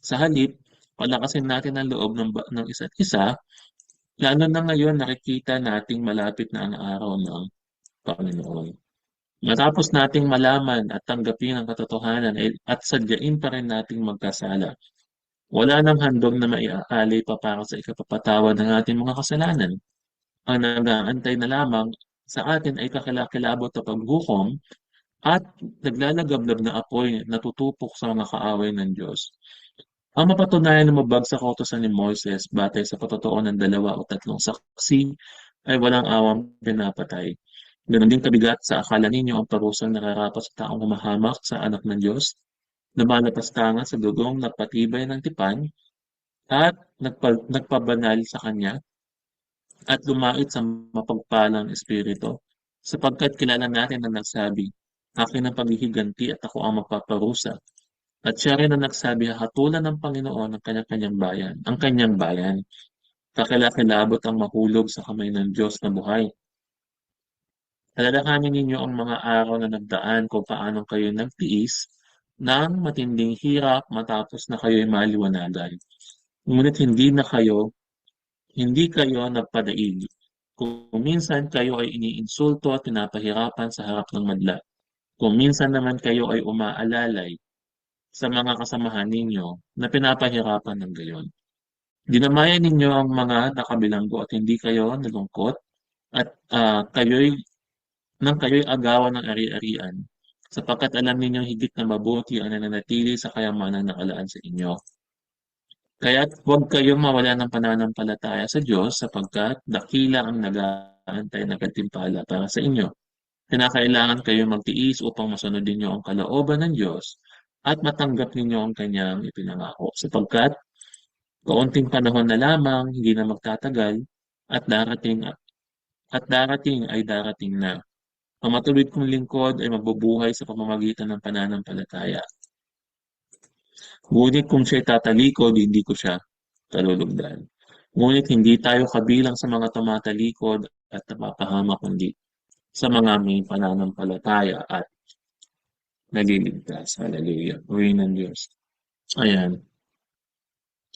sa halip, palakasin natin ang loob ng isa't isa, lalo na ngayon nakikita nating malapit na ang araw ng Panginoon. Matapos nating malaman at tanggapin ang katotohanan at sadyain pa rin nating magkasala, wala nang handog na maiaalay pa para sa ikapapatawad ng ating mga kasalanan. Ang nag-aantay na lamang sa atin ay kakilakilabot na paghukom at naglalagablab na apoy na tutupok sa mga kaaway ng Diyos. Ang mapatunayan na mabagsak ang utusan ni Moises batay sa patotoo ng dalawa o tatlong saksi ay walang awang pinapatay. Ganon din kabigat sa akala ninyo ang parusang nararapat sa taong humahamak sa anak ng Diyos na malapastangan sa dugong nagpatibay ng tipan at nagpabanal sa Kanya at lumait sa mapagpalang espiritu, sapagkat kilala natin na nagsabi, "Akin ang paghihiganti at ako ang magpaparusa." At siya rin ang nagsabi, hahatulan ng Panginoon ang kanya-kanyang bayan, ang kanyang bayan. Kakilakilabot ang mahulog sa kamay ng Diyos na buhay. Alalahanin ninyo ang mga araw na nagdaan kung paano kayo nagtiis ng matinding hirap matapos na kayo'y maliwanagan. Ngunit hindi kayo nagpadaig. Kung minsan kayo ay iniinsulto at pinapahirapan sa harap ng madla. Kung minsan naman kayo ay umaalalay sa mga kasamahan ninyo na pinapahirapan ng gayon. Dinamayan ninyo ang mga nakabilanggo at hindi kayo nalungkot at kayo'y agawan ng ari-arian, sapagkat alam ninyong higit na mabuti ang nananatili sa kayamanan na nakalaan sa inyo. Kaya't huwag kayong mawalan ng pananampalataya sa Diyos sapagkat dakila ang nag-aantay na gantimpala para sa inyo. Kinakailangan kayong magtiis upang masunod ninyo ang kalooban ng Diyos at matanggap ninyo ang kanyang ipinangako sapagkat kaunting panahon na lamang, hindi na magtatagal at darating ay darating na. Ang matuwid kong lingkod ay mabubuhay sa pamamagitan ng pananampalataya. Ngunit kung siya'y tatalikod, hindi ko siya kalulugdan. Ngunit hindi tayo kabilang sa mga tumatalikod at napapahamak kundi sa mga may pananampalataya at nagliligtas. Hallelujah. Purihin ng Diyos. Ayan.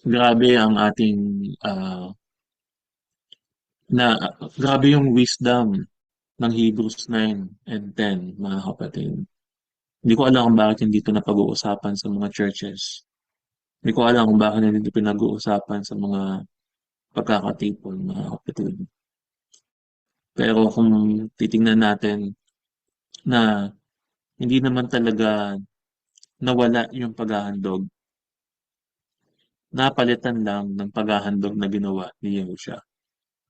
Grabe ang ating na grabe yung wisdom ng Hebrews 9 and 10, mga kapatid. Hindi ko alam kung bakit hindi ito napag-uusapan sa mga churches. Hindi ko alam kung bakit hindi ito pinag-uusapan sa mga pagkakatipon, mga kapatid. Pero kung titingnan natin na hindi naman talaga nawala yung paghahandog, napalitan lang ng paghahandog na ginawa ni Yahusha.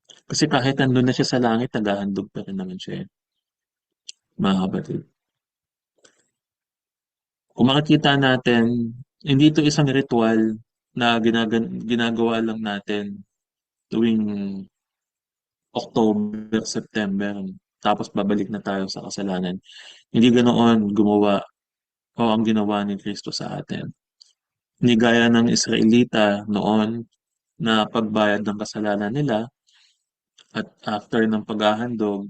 Kasi kahit nandun na siya sa langit, naghahandog pa rin naman siya, mga kapatid. Kung makikita natin, hindi ito isang ritual na ginagawa lang natin tuwing October, September, tapos babalik na tayo sa kasalanan. Hindi ganoon gumawa o ang ginawa ni Kristo sa atin. Hindi gaya ng Israelita noon na pagbayad ng kasalanan nila at after ng paghahandog,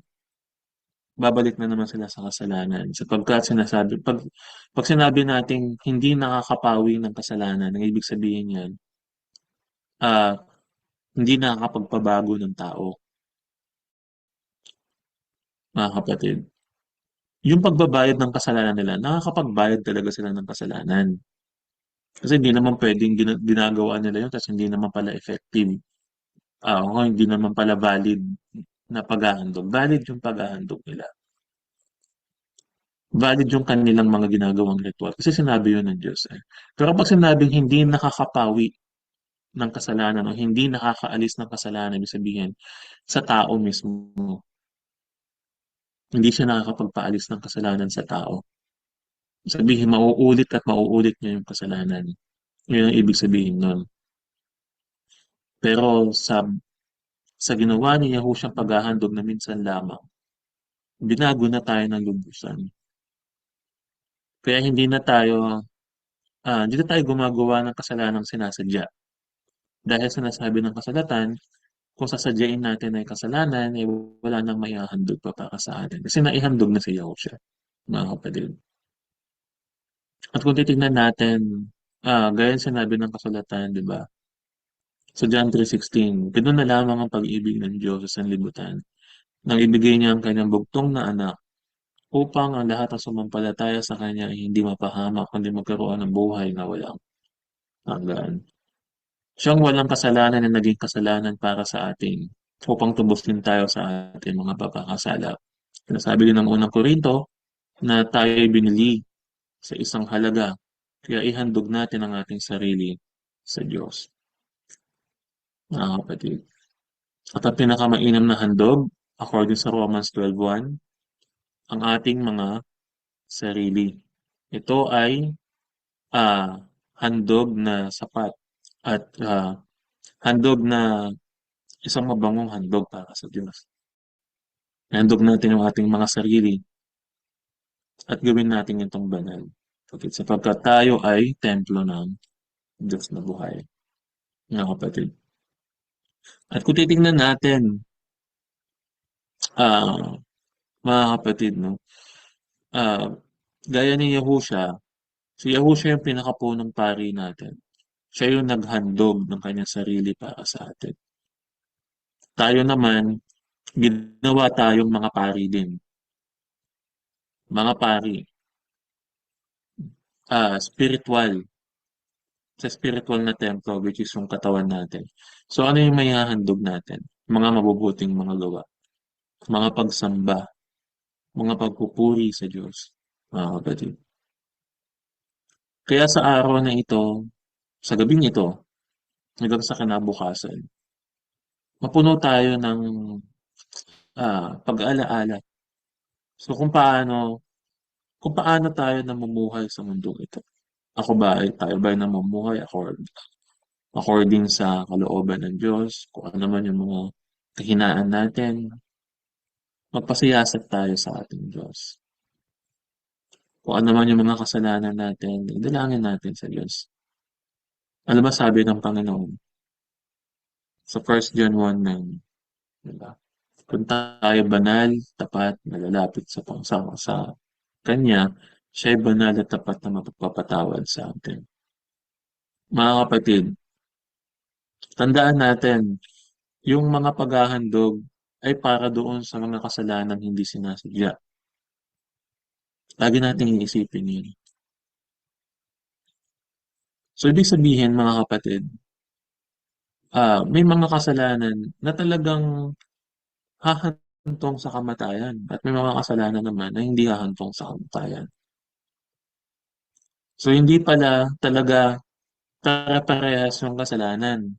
babalik na naman sila sa kasalanan. Sapagkat pag sinabi nating hindi nakakapawi ng kasalanan, ang ibig sabihin yan, ah, hindi nakakapagpabago ng tao, mga kapatid. Yung pagbabayad ng kasalanan nila, nakakapagbayad talaga sila ng kasalanan. Kasi hindi naman pwedeng ginagawa nila yun kasi hindi naman pala effective. O hindi naman pala valid na paghahandog. Valid yung paghahandog nila. Valid yung kanilang mga ginagawang ritual. Kasi sinabi yun ng Diyos eh. Pero pag sinabing hindi nakakapawi ng kasalanan o hindi nakakaalis ng kasalanan, ibig sabihin, sa tao mismo, hindi siya nakakapagpaalis ng kasalanan sa tao. Sabihin, mauulit at mauulit niya yung kasalanan. Yun ang ibig sabihin nun. Pero sa ginawa ni Yahushua paghahandog na minsan lamang, binago na tayo ng lubusan. Kaya hindi na tayo gumagawa ng kasalanang sinasadya. Dahil sinasabi ng kasalatan, kung sasadyain natin ay kasalanan, eh wala nang maihahandog pa para sa atin. Kasi naihandog na si Yahushua, mga kapatid. At kung titignan natin, gaya ng sinabi ng kasulatan, di ba? Sa John 3:16, "Ganun na lamang ang pag-ibig ng Diyos sa sanlibutan, nang ibigay niya ang kanyang bugtong na anak, upang ang lahat ng sumampalataya sa kanya ay hindi mapahamak, kundi magkaroon ng buhay na walang hanggan." Siyang walang kasalanan na naging kasalanan para sa atin, upang tubusin tayo sa ating mga pagkakasala. Sinasabi din ng unang Korinto na tayo ay binili sa isang halaga, kaya ihandog natin ang ating sarili sa Diyos, mga kapatid. At ang pinakamainam na handog, according sa Romans 12:1, ang ating mga sarili. Ito ay ah, handog na sapat at handog na isang mabangong handog para sa Diyos. Handog natin ang ating mga sarili at gawin natin itong banal. Okay, sapagkat tayo ay templo ng Diyos na buhay, mga kapatid. At kung titingnan natin, ah, mga kapatid, no, ah, gaya ni Yahushua, si Yahushua yung pinakapunong pari natin. Siya yung naghandog ng kanyang sarili para sa atin. Tayo naman, ginawa tayong mga pari din. Mga pari, spiritual, sa spiritual na templo, which is yung katawan natin. So ano yung maihahandog natin? Mga mabubuting mga gawa, mga pagsamba, mga pagpupuri sa Diyos, mga kapatid. Kaya sa araw na ito, sa gabing ito, hanggang sa kinabukasan, mapuno tayo ng pag-aalaala. So kung paano tayo namumuhay sa mundong ito. Tayo ba ay namumuhay according sa kalooban ng Diyos? Kung ano man yung mga kahinaan natin, magpasiyasat tayo sa ating Diyos. Kung ano man yung mga kasalanan natin, idalangin natin sa Diyos. Ano ba sabi ng Panginoon sa 1 John 1:9, di ba? Kung tayo banal, tapat, nalalapit sa Kanya, siya ay banal at tapat na mapagpapatawad sa atin. Mga kapatid, tandaan natin, yung mga paghahandog ay para doon sa mga kasalanang hindi sinasadya. Lagi nating iisipin yun. So, ibig sabihin, mga kapatid, may mga kasalanan na talagang hahantong sa kamatayan at may mga kasalanan naman na hindi hahantong sa kamatayan. So, hindi pala talaga pare-parehas yung kasalanan.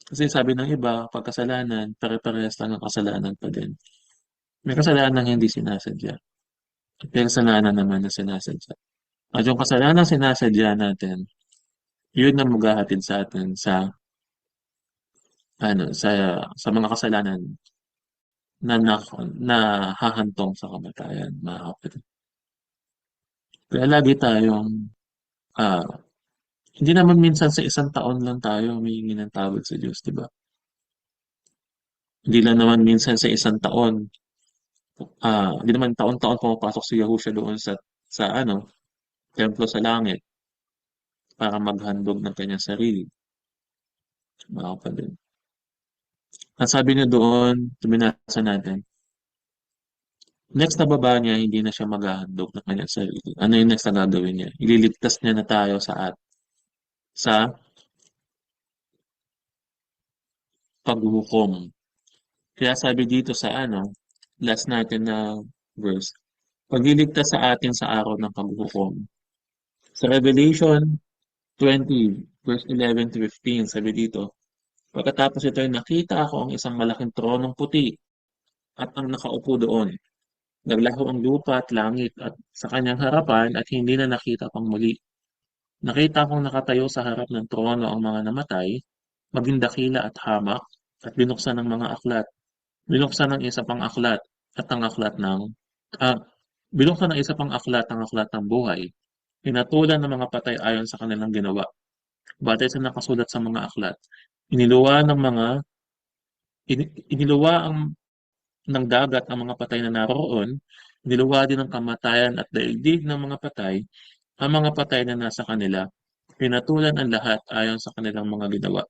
Kasi sabi ng iba, pag kasalanan, pare-parehas lang ang kasalanan pa din. May kasalanang hindi sinasadya. At may kasalanan naman na sinasadya. At yung kasalanan sinasadya natin, yun ang maghahatid sa atin sa mga kasalanan na hahantong sa kamatayan, mga kapatid. Kaya lagi tayong, ah, hindi naman minsan sa isang taon lang tayo humihingi ng tawad sa Diyos, di ba? Hindi lang naman minsan sa isang taon, hindi naman taon-taon pumapasok si Yahushua doon sa templo sa langit para maghandog ng kanyang sarili, mga kapatid. Ang sabi niya doon, binasa natin, next na baba niya, hindi na siya maghahandog ng kanyang sarili. Ano yung next na gagawin niya? Ililigtas niya na tayo sa paghuhukom. Kaya sabi dito sa last natin na verse, pagliligtas sa atin sa araw ng paghuhukom. Sa Revelation 20, verse 11 to 15, sabi dito, pagkatapos ito ay nakita ako ang isang malaking tronong puti at ang nakaupo doon. Naglaho ang lupa at langit at sa kanyang harapan at hindi na nakita pang muli. Nakita kong nakatayo sa harap ng trono ang mga namatay, maging dakila at hamak, at binuksan ng mga aklat. Binuksan ng isa pang aklat at ang aklat ng ah, binuksan ng isa pang aklat ang aklat ng buhay. Pinatulan ng mga patay ayon sa kanilang ginawa. Batay sa nakasulat sa mga aklat. Iniluwa ng mga Iniluwa ng dagat ang mga patay na naroon, iniluwa din ng kamatayan at daigdig ng mga patay, ang mga patay na nasa kanila, pinatulan ang lahat ayon sa kanilang mga ginawa.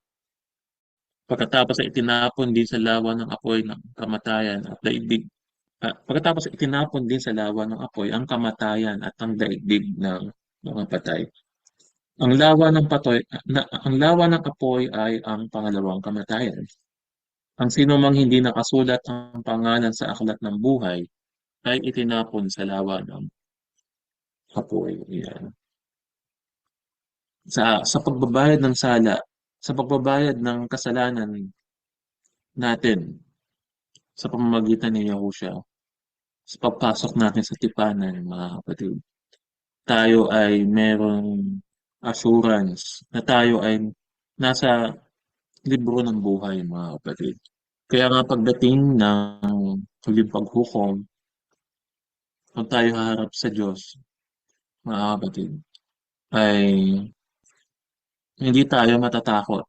Pagkatapos ay itinapon din sa lawa ng apoy ng kamatayan at daigdig. Pagkatapos ay itinapon din sa lawa ng apoy ang kamatayan at ang daigdig ng mga patay. Ang lawa ng apoy ay ang pangalawang kamatayan. Ang sino mang hindi nakasulat ang pangalan sa aklat ng buhay ay itinapon sa lawa ng apoy. Yan. Sa pagbabayad ng sala, sa pagbabayad ng kasalanan natin sa pamamagitan ni Yahushua, sa pagpasok natin sa tipanan, mga kapatid, tayo ay merong assurance na tayo ay nasa libro ng buhay, mga kapatid. Kaya nga pagdating ng huling paghukom, kung tayo haharap sa Diyos, mga kapatid, ay hindi tayo matatakot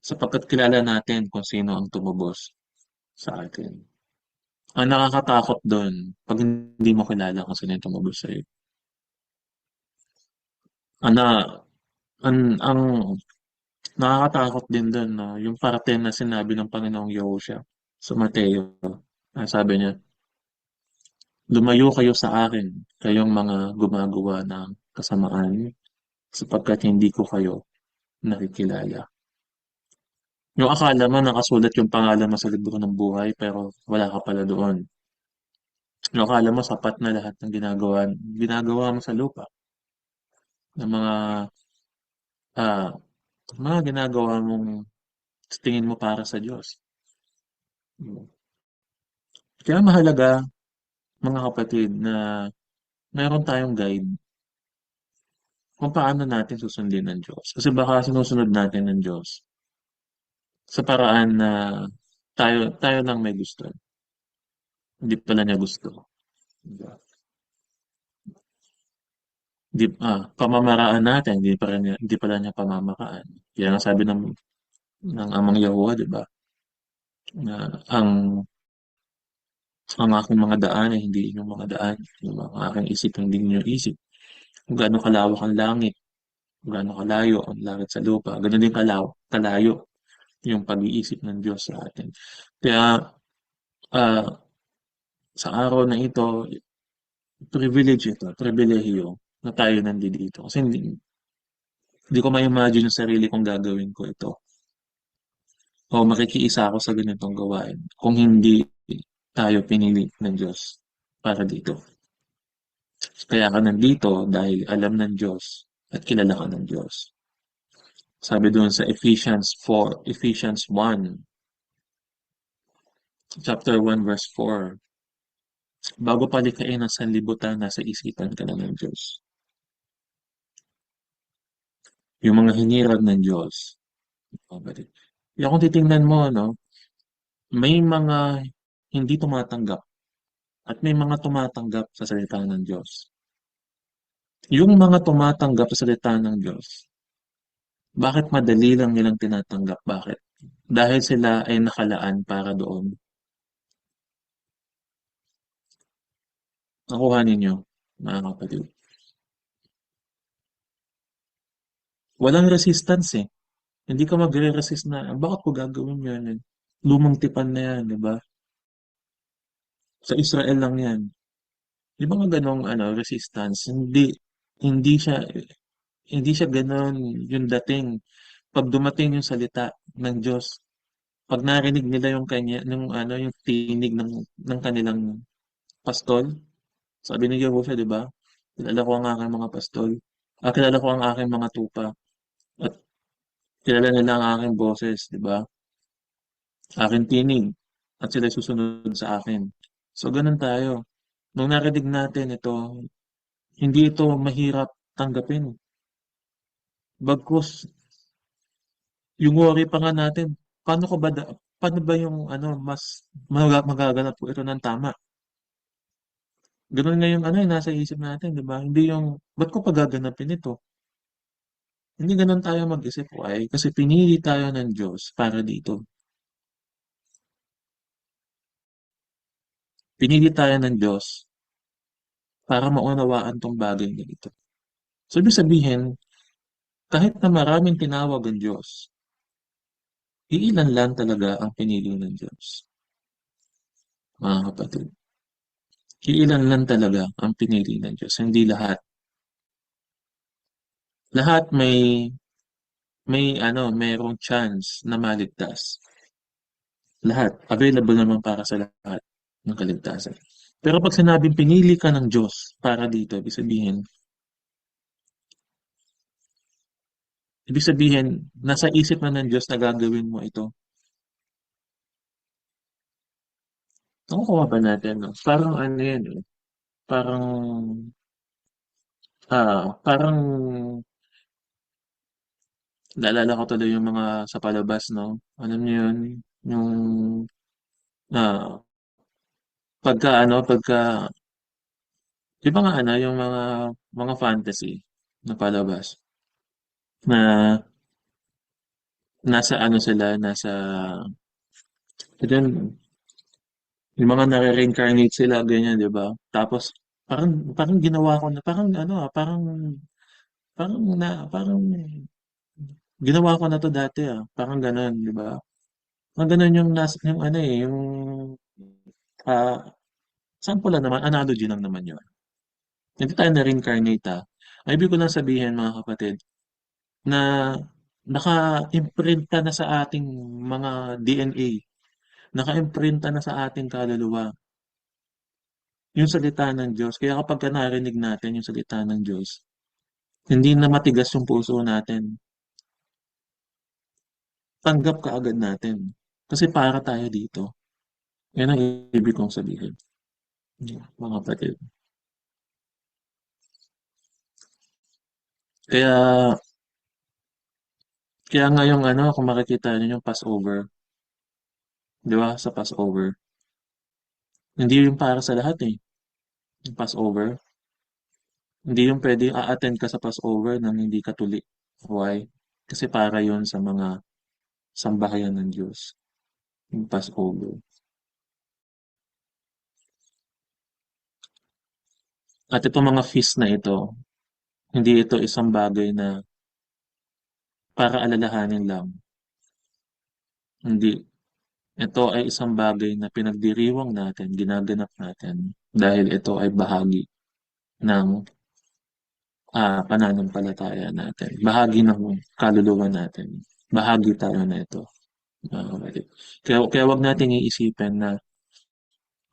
sapagkat kilala natin kung sino ang tumubos sa atin. Ang nakakatakot doon, pag hindi mo kilala kung sino yung tumubos sa'yo. Ang, ang nakakatakot din doon, no? Yung parte na sinabi ng Panginoong Yahushua sa Mateo. Sabi niya, lumayo kayo sa akin, kayong mga gumagawa ng kasamaan, sapagkat hindi ko kayo nakikilala. Yung akala mo nakasulat yung pangalan mo sa libro ng buhay, pero wala ka pala doon. Yung akala mo sapat na lahat ng ginagawa mo sa lupa, ng ah, mga ginagawa mong sa tingin mo para sa Diyos. Kaya mahalaga, mga kapatid, na meron tayong guide kung paano natin susundin ng Diyos. Kasi baka sinusunod natin ng Diyos sa paraan na tayo lang may gusto. Hindi pala niya gusto. Diba? Pamamaraan natin, hindi pala niya pamamaraan. Kaya nga sabi ng amang Yahuwah, di ba? Na ang aking mga daan ay hindi inyong mga daan. Ang aking isip hindi inyong isip. Kung gaano kalawak ang langit, kung gaano kalayo ang langit sa lupa, ganoon din kalayo yung pag-iisip ng Diyos sa atin. Kaya ah, sa araw na ito, pribilehiyo na tayo nandito. Kasi hindi ko ma-imagine yung sarili kong gagawin ko ito. O makikiisa ako sa ganitong gawain kung hindi tayo pinili ng Diyos para dito. Kaya ka nandito dahil alam ng Diyos at kilala ka ng Diyos. Sabi doon sa Ephesians 1, chapter 1, verse 4, bago palikain ang sanlibutan, nasa isipan ka na ng Diyos. Yung mga hinirang ng Diyos. Kapatid. Kaya kung titingnan mo, no, may mga hindi tumatanggap at may mga tumatanggap sa salita ng Diyos. Yung mga tumatanggap sa salita ng Diyos, bakit madali lang nilang tinatanggap? Bakit? Dahil sila ay nakalaan para doon. Nakuha ninyo, mga kapatid. Walang resistance eh. Hindi ka magre-resist na, bakit ko gagawin yan? Lumang tipan na yan, di ba? Sa Israel lang yan. Di ba nga ganong resistance? Hindi siya, hindi siya ganon yung dating. Pag dumating yung salita ng Diyos, pag narinig nila yung kanya, yung tinig ng kanilang pastol, sabi ni Jehovah, di ba? Kilala ko ang aking mga pastol. Kilala ko ang aking mga tupa. At kilala nila ang aking boses, di ba? Aking tinig. At sila susunod sa akin. So, ganun tayo. Nung narinig natin ito, hindi ito mahirap tanggapin. Bagkus, yung worry pa nga natin, paano ba yung mas magaganap po ito ng tama? Ganun nga yung yung nasa isip natin, di ba? Hindi yung, ba't ko pagaganapin ito? Hindi ganun tayo mag-isip, why? Kasi pinili tayo ng Diyos para dito. Pinili tayo ng Diyos para maunawaan tong bagay na ito. So, ibig sabihin, kahit na maraming tinawag ang Diyos, iilan lang talaga ang pinili ng Diyos, mga kapatid. Iilan lang talaga ang pinili ng Diyos, hindi lahat. Lahat merong chance na maligtas. Lahat, available naman para sa lahat ng kaligtasan. Pero pag sinabing pinili ka ng Diyos para dito, ibig sabihin, nasa isip na ng Diyos na gagawin mo ito. Nakukuha ba natin, no? Parang ano yan, eh. Parang, parang, naalala ko tuloy yung mga sa palabas, no? Alam niyo yun, yung, ah, pagka, di ba nga ano, yung mga fantasy na palabas, na nasa ano sila, yun, yung mga nare-reincarnate sila, ganyan, di ba? Tapos, parang ginawa ko na, parang ano, parang ginawa ko na to dati, parang ganun, di ba? Parang ganun yung ano eh, ah, sample lang naman, analogy lang naman yun. Hindi tayo na-reincarnate, Ay, ibig ko lang sabihin, mga kapatid, na naka-imprinta na sa ating mga DNA, naka-imprinta na sa ating kaluluwa yung salita ng Diyos. Kaya kapag narinig natin yung salita ng Diyos, hindi na matigas yung puso natin. Tanggap ka agad natin. Kasi para tayo dito. Yan ang ibig kong sabihin. Mga kapatid. Kaya, kaya ngayong ano, kung makikita niyo yung Passover, di ba, sa Passover, hindi yung para sa lahat eh, yung Passover. Hindi yung pwede a-attend ka sa Passover nang hindi ka tuli. Why? Kasi para yon sa mga sambahayan ng Diyos, yung Passover. At itong mga feast na ito, hindi ito isang bagay na para alalahanin lang. Hindi. Ito ay isang bagay na pinagdiriwang natin, ginaganap natin dahil ito ay bahagi ng pananampalataya natin. Bahagi ng kaluluwa natin. Bahagi tayo na ito. Kapatid. Kaya wag nating iisipin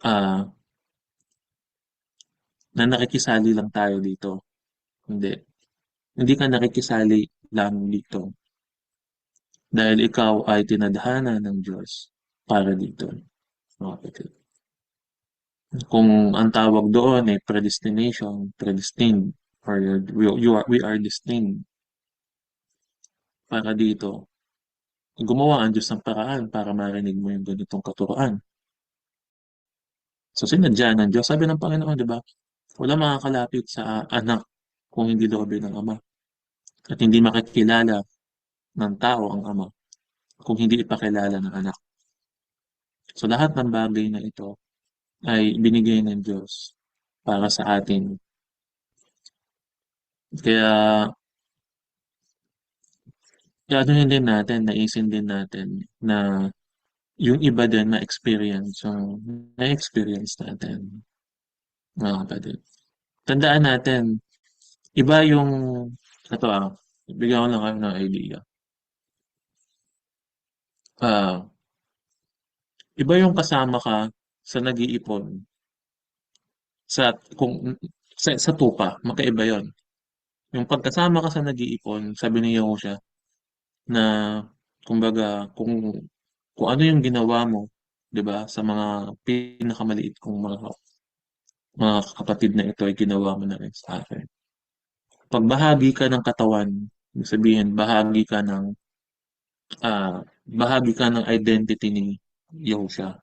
ah, na nakikisali lang tayo dito. Hindi. Hindi ka nakikisali lang dito dahil ikaw ay tinadhana ng Diyos para dito. Kapatid. Kung ang tawag doon ay predestination, predestined, or we are destined para dito. Gumawa ang Diyos ng paraan para marinig mo yung ganitong katuroan. So sinadya ng Diyos, sabi ng Panginoon, di ba? Wala makakalapit sa anak kung hindi loobin ng Ama. At hindi makikilala ng tao ang Ama kung hindi ipakilala ng anak. So lahat ng bagay na ito ay binigay ng Diyos para sa atin. Kaya anuhin din natin, naisin din natin na yung iba din na-experience yung na-experience natin, mga kapatid. Tandaan natin, iba yung, ito bigyan ko lang kayo ng idea. Ah, iba yung kasama ka sa nag-iipon, sa, kung, sa tupa, magkaiba yon. Yung pagkasama ka sa nag-iipon, sabi ni Yahusha, na, kumbaga, kung ano yung ginawa mo, 'di ba, sa mga pinakamaliit kong mga kapatid na ito ay ginawa mo na rin sa akin. Pag bahagi ka ng katawan, ibig sabihin ah, bahagi ka ng identity ni Yahusha.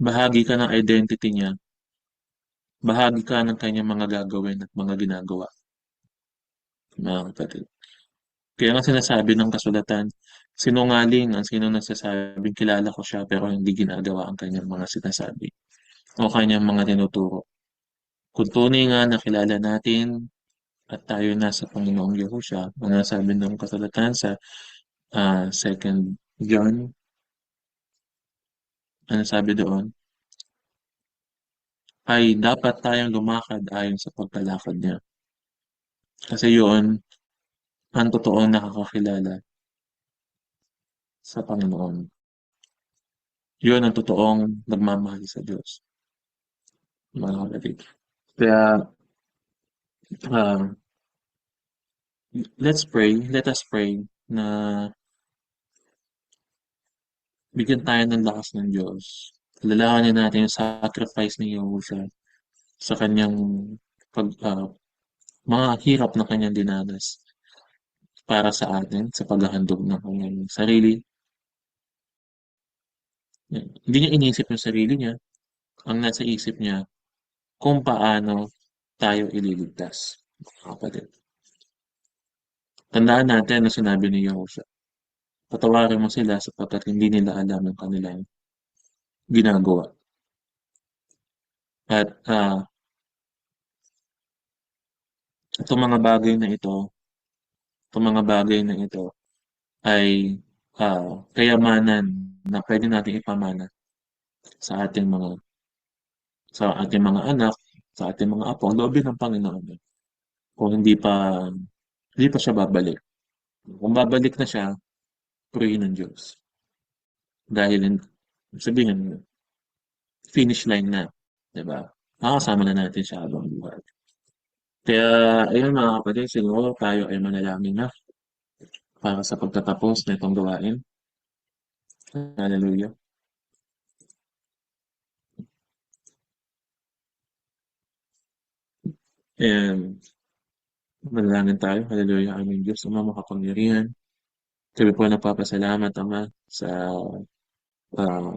Bahagi ka ng identity niya. Bahagi ka ng kanyang mga gagawin at mga ginagawa, mga kapatid. Kaya nga sinasabi ng kasulatan, sinungaling ang sinong nagsasabing kilala ko siya pero hindi ginagawa ang kanyang mga sinasabi o kanyang mga tinuturo. Kung tunay nga na kilala natin at tayo nasa Panginoong Yahushua, ang nasabi ng kasulatan sa 2 John, ano sabi doon, ay dapat tayong lumakad ayon sa pagkalakad niya. Kasi yun ang totoong nakakakilala sa Panginoon. Yun ang totoong nagmamahal sa Diyos, mga kapatid. Kaya, um, let us pray na bigyan tayo ng lakas ng Diyos. Alalahanin natin yung sacrifice ni Yahushua sa kanyang pag, mga hirap na kanyang dinanas para sa atin, sa paghahandog ng kanyang sarili. Hindi niya inisip yung sarili niya. Ang nasa isip niya, kung paano tayo ililigtas. Mga kapatid. Tandaan natin na sinabi ni Yahushua, patawarin mo sila sapagkat hindi nila alam ang kanilang ginagawa. At itong mga bagay na ito, itong mga bagay na ito ay kayamanan na pwede nating ipamana sa ating mga anak, sa ating mga apo, ang loobin ng Panginoon. Kung hindi pa siya babalik. Kung babalik na siya, purihin ng Diyos. Dahil sabihin, finish line na, 'di ba? Makakasama na natin siya habang buhay. Kaya ayun mga kapatid, siguro tayo ay manalangin na para sa pagtatapos na itong gawain. Hallelujah. And manalangin tayo. Hallelujah. Aming Diyos, Ama makapangyarihan. Kami po nagpapasalamat, Ama, ah,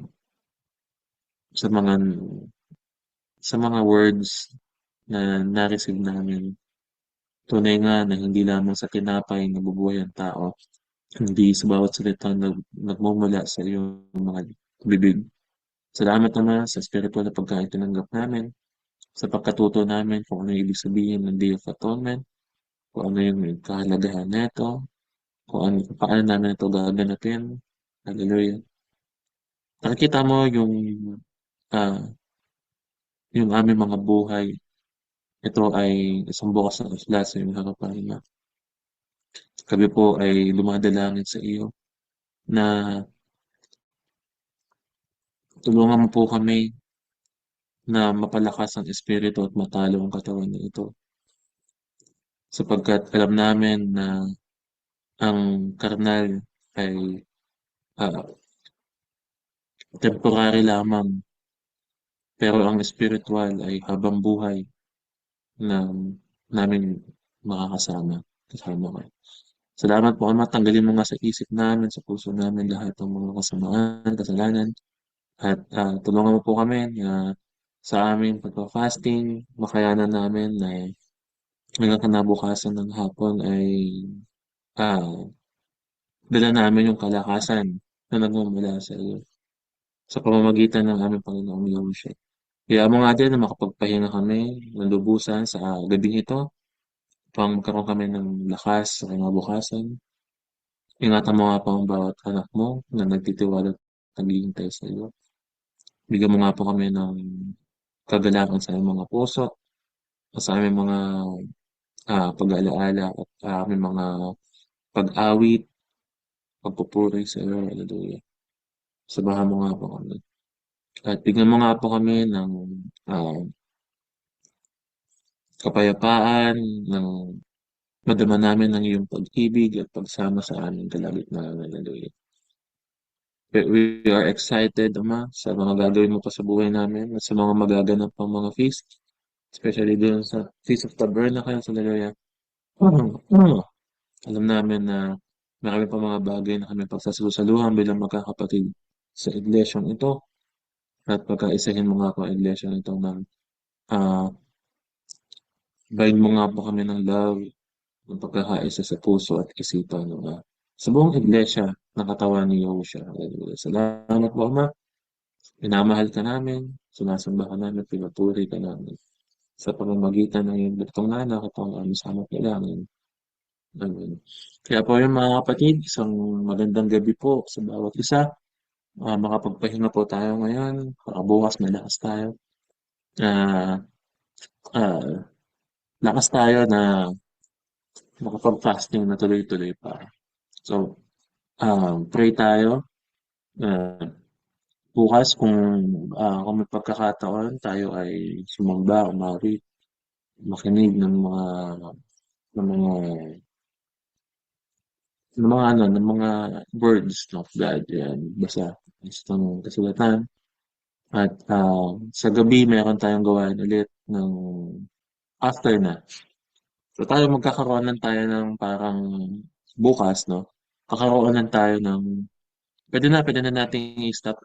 sa mga words na na-receive namin. Tunay nga na hindi lamang sa tinapay nabubuhay ang tao, hindi sa bawat salitang nagmumula sa iyong mga bibig. Salamat naman sa spiritual na pagkain tinanggap namin, sa pagkatuto namin kung ano yung ibig sabihin ng Day of Atonement, kung ano yung kahalagahan nito, kung ano, paano namin ito gaganapin. Hallelujah. Nakikita mo ah, yung aming mga buhay. Ito ay isang bukas na isla sa iyong harapan na kami po ay lumadalangin sa iyo na tulungan mo po kami na mapalakas ang espiritu at matalo ang katawan na ito. Sapagkat alam namin na ang karnal ay ah, temporary lamang, pero ang spiritual ay habang buhay na namin makakasama. Kasama kayo. Salamat po, Ama. Tanggalin mo nga sa isip namin, sa puso namin lahat ng mga kasamaan, kasalanan. At tulungan mo po kami na sa aming pagpa-fasting, makayanan namin na hanggang kinabukasan ng hapon ay ah, dala namin yung kalakasan na nagmumula sa iyo sa pamamagitan ng aming Panginoong Yahushua. Kaya mo nga din na makapagpahinga kami ng lubusan sa gabing ito upang magkaroon kami ng lakas sa kinabukasan. Ingatan mo nga po ang bawat anak mo na nagtitiwala at naghihintay sa iyo. Bigyan mo nga po kami ng kagalakan sa aming mga puso, sa aming mga pag-aalaala at aming mga pag-awit, pagpupuri sa iyo. Hallelujah. Sabahan mo nga po kami. At bigyan mo nga po kami ng ah, kapayapaan, ng madama namin ng iyong pag-ibig at pagsama sa aming kalagitnaan. Hallelujah. We are excited, Ama, sa mga gagawin mo pa sa buhay namin at sa mga magaganap pang mga feast, especially doon sa Feast of Tabernacles. Hallelujah. Alam namin na marami pa mga bagay na kami pagsasalusaluhan bilang magkakapatid sa iglesyang ito at pagkaisahin mo nga po ang iglesyang ito ng ah, bind mo nga po kami ng love, ng pagkakaisa sa puso at isipan ng sa buong iglesia ng katawan ni Yahushua. Hallelujah. Salamat po, Ama. Minamahal ka namin, sinasamba ka namin, pinupuri ka namin. Sa pamamagitan ng iyong bugtong na anak at ang aming samot kailangan. Amen. Kaya po yung mga kapatid, isang magandang gabi po sa bawat isa. Makapagpahinga po tayo ngayon. Baka bukas malakas tayo. Ah, ah, lakas tayo na makapag-fasting na tuloy-tuloy pa. So, pray tayo. ah, Bukas kung may pagkakataon, tayo ay sumamba, umawit, makinig ng mga ng mga words of God. Yan, basa ng kasulatan. At sa gabi, meron tayong gawain ulit ng after na. So tayo magkakaroon tayo ng parang bukas, no? Kakaroon tayo ng pwede na nating i-stop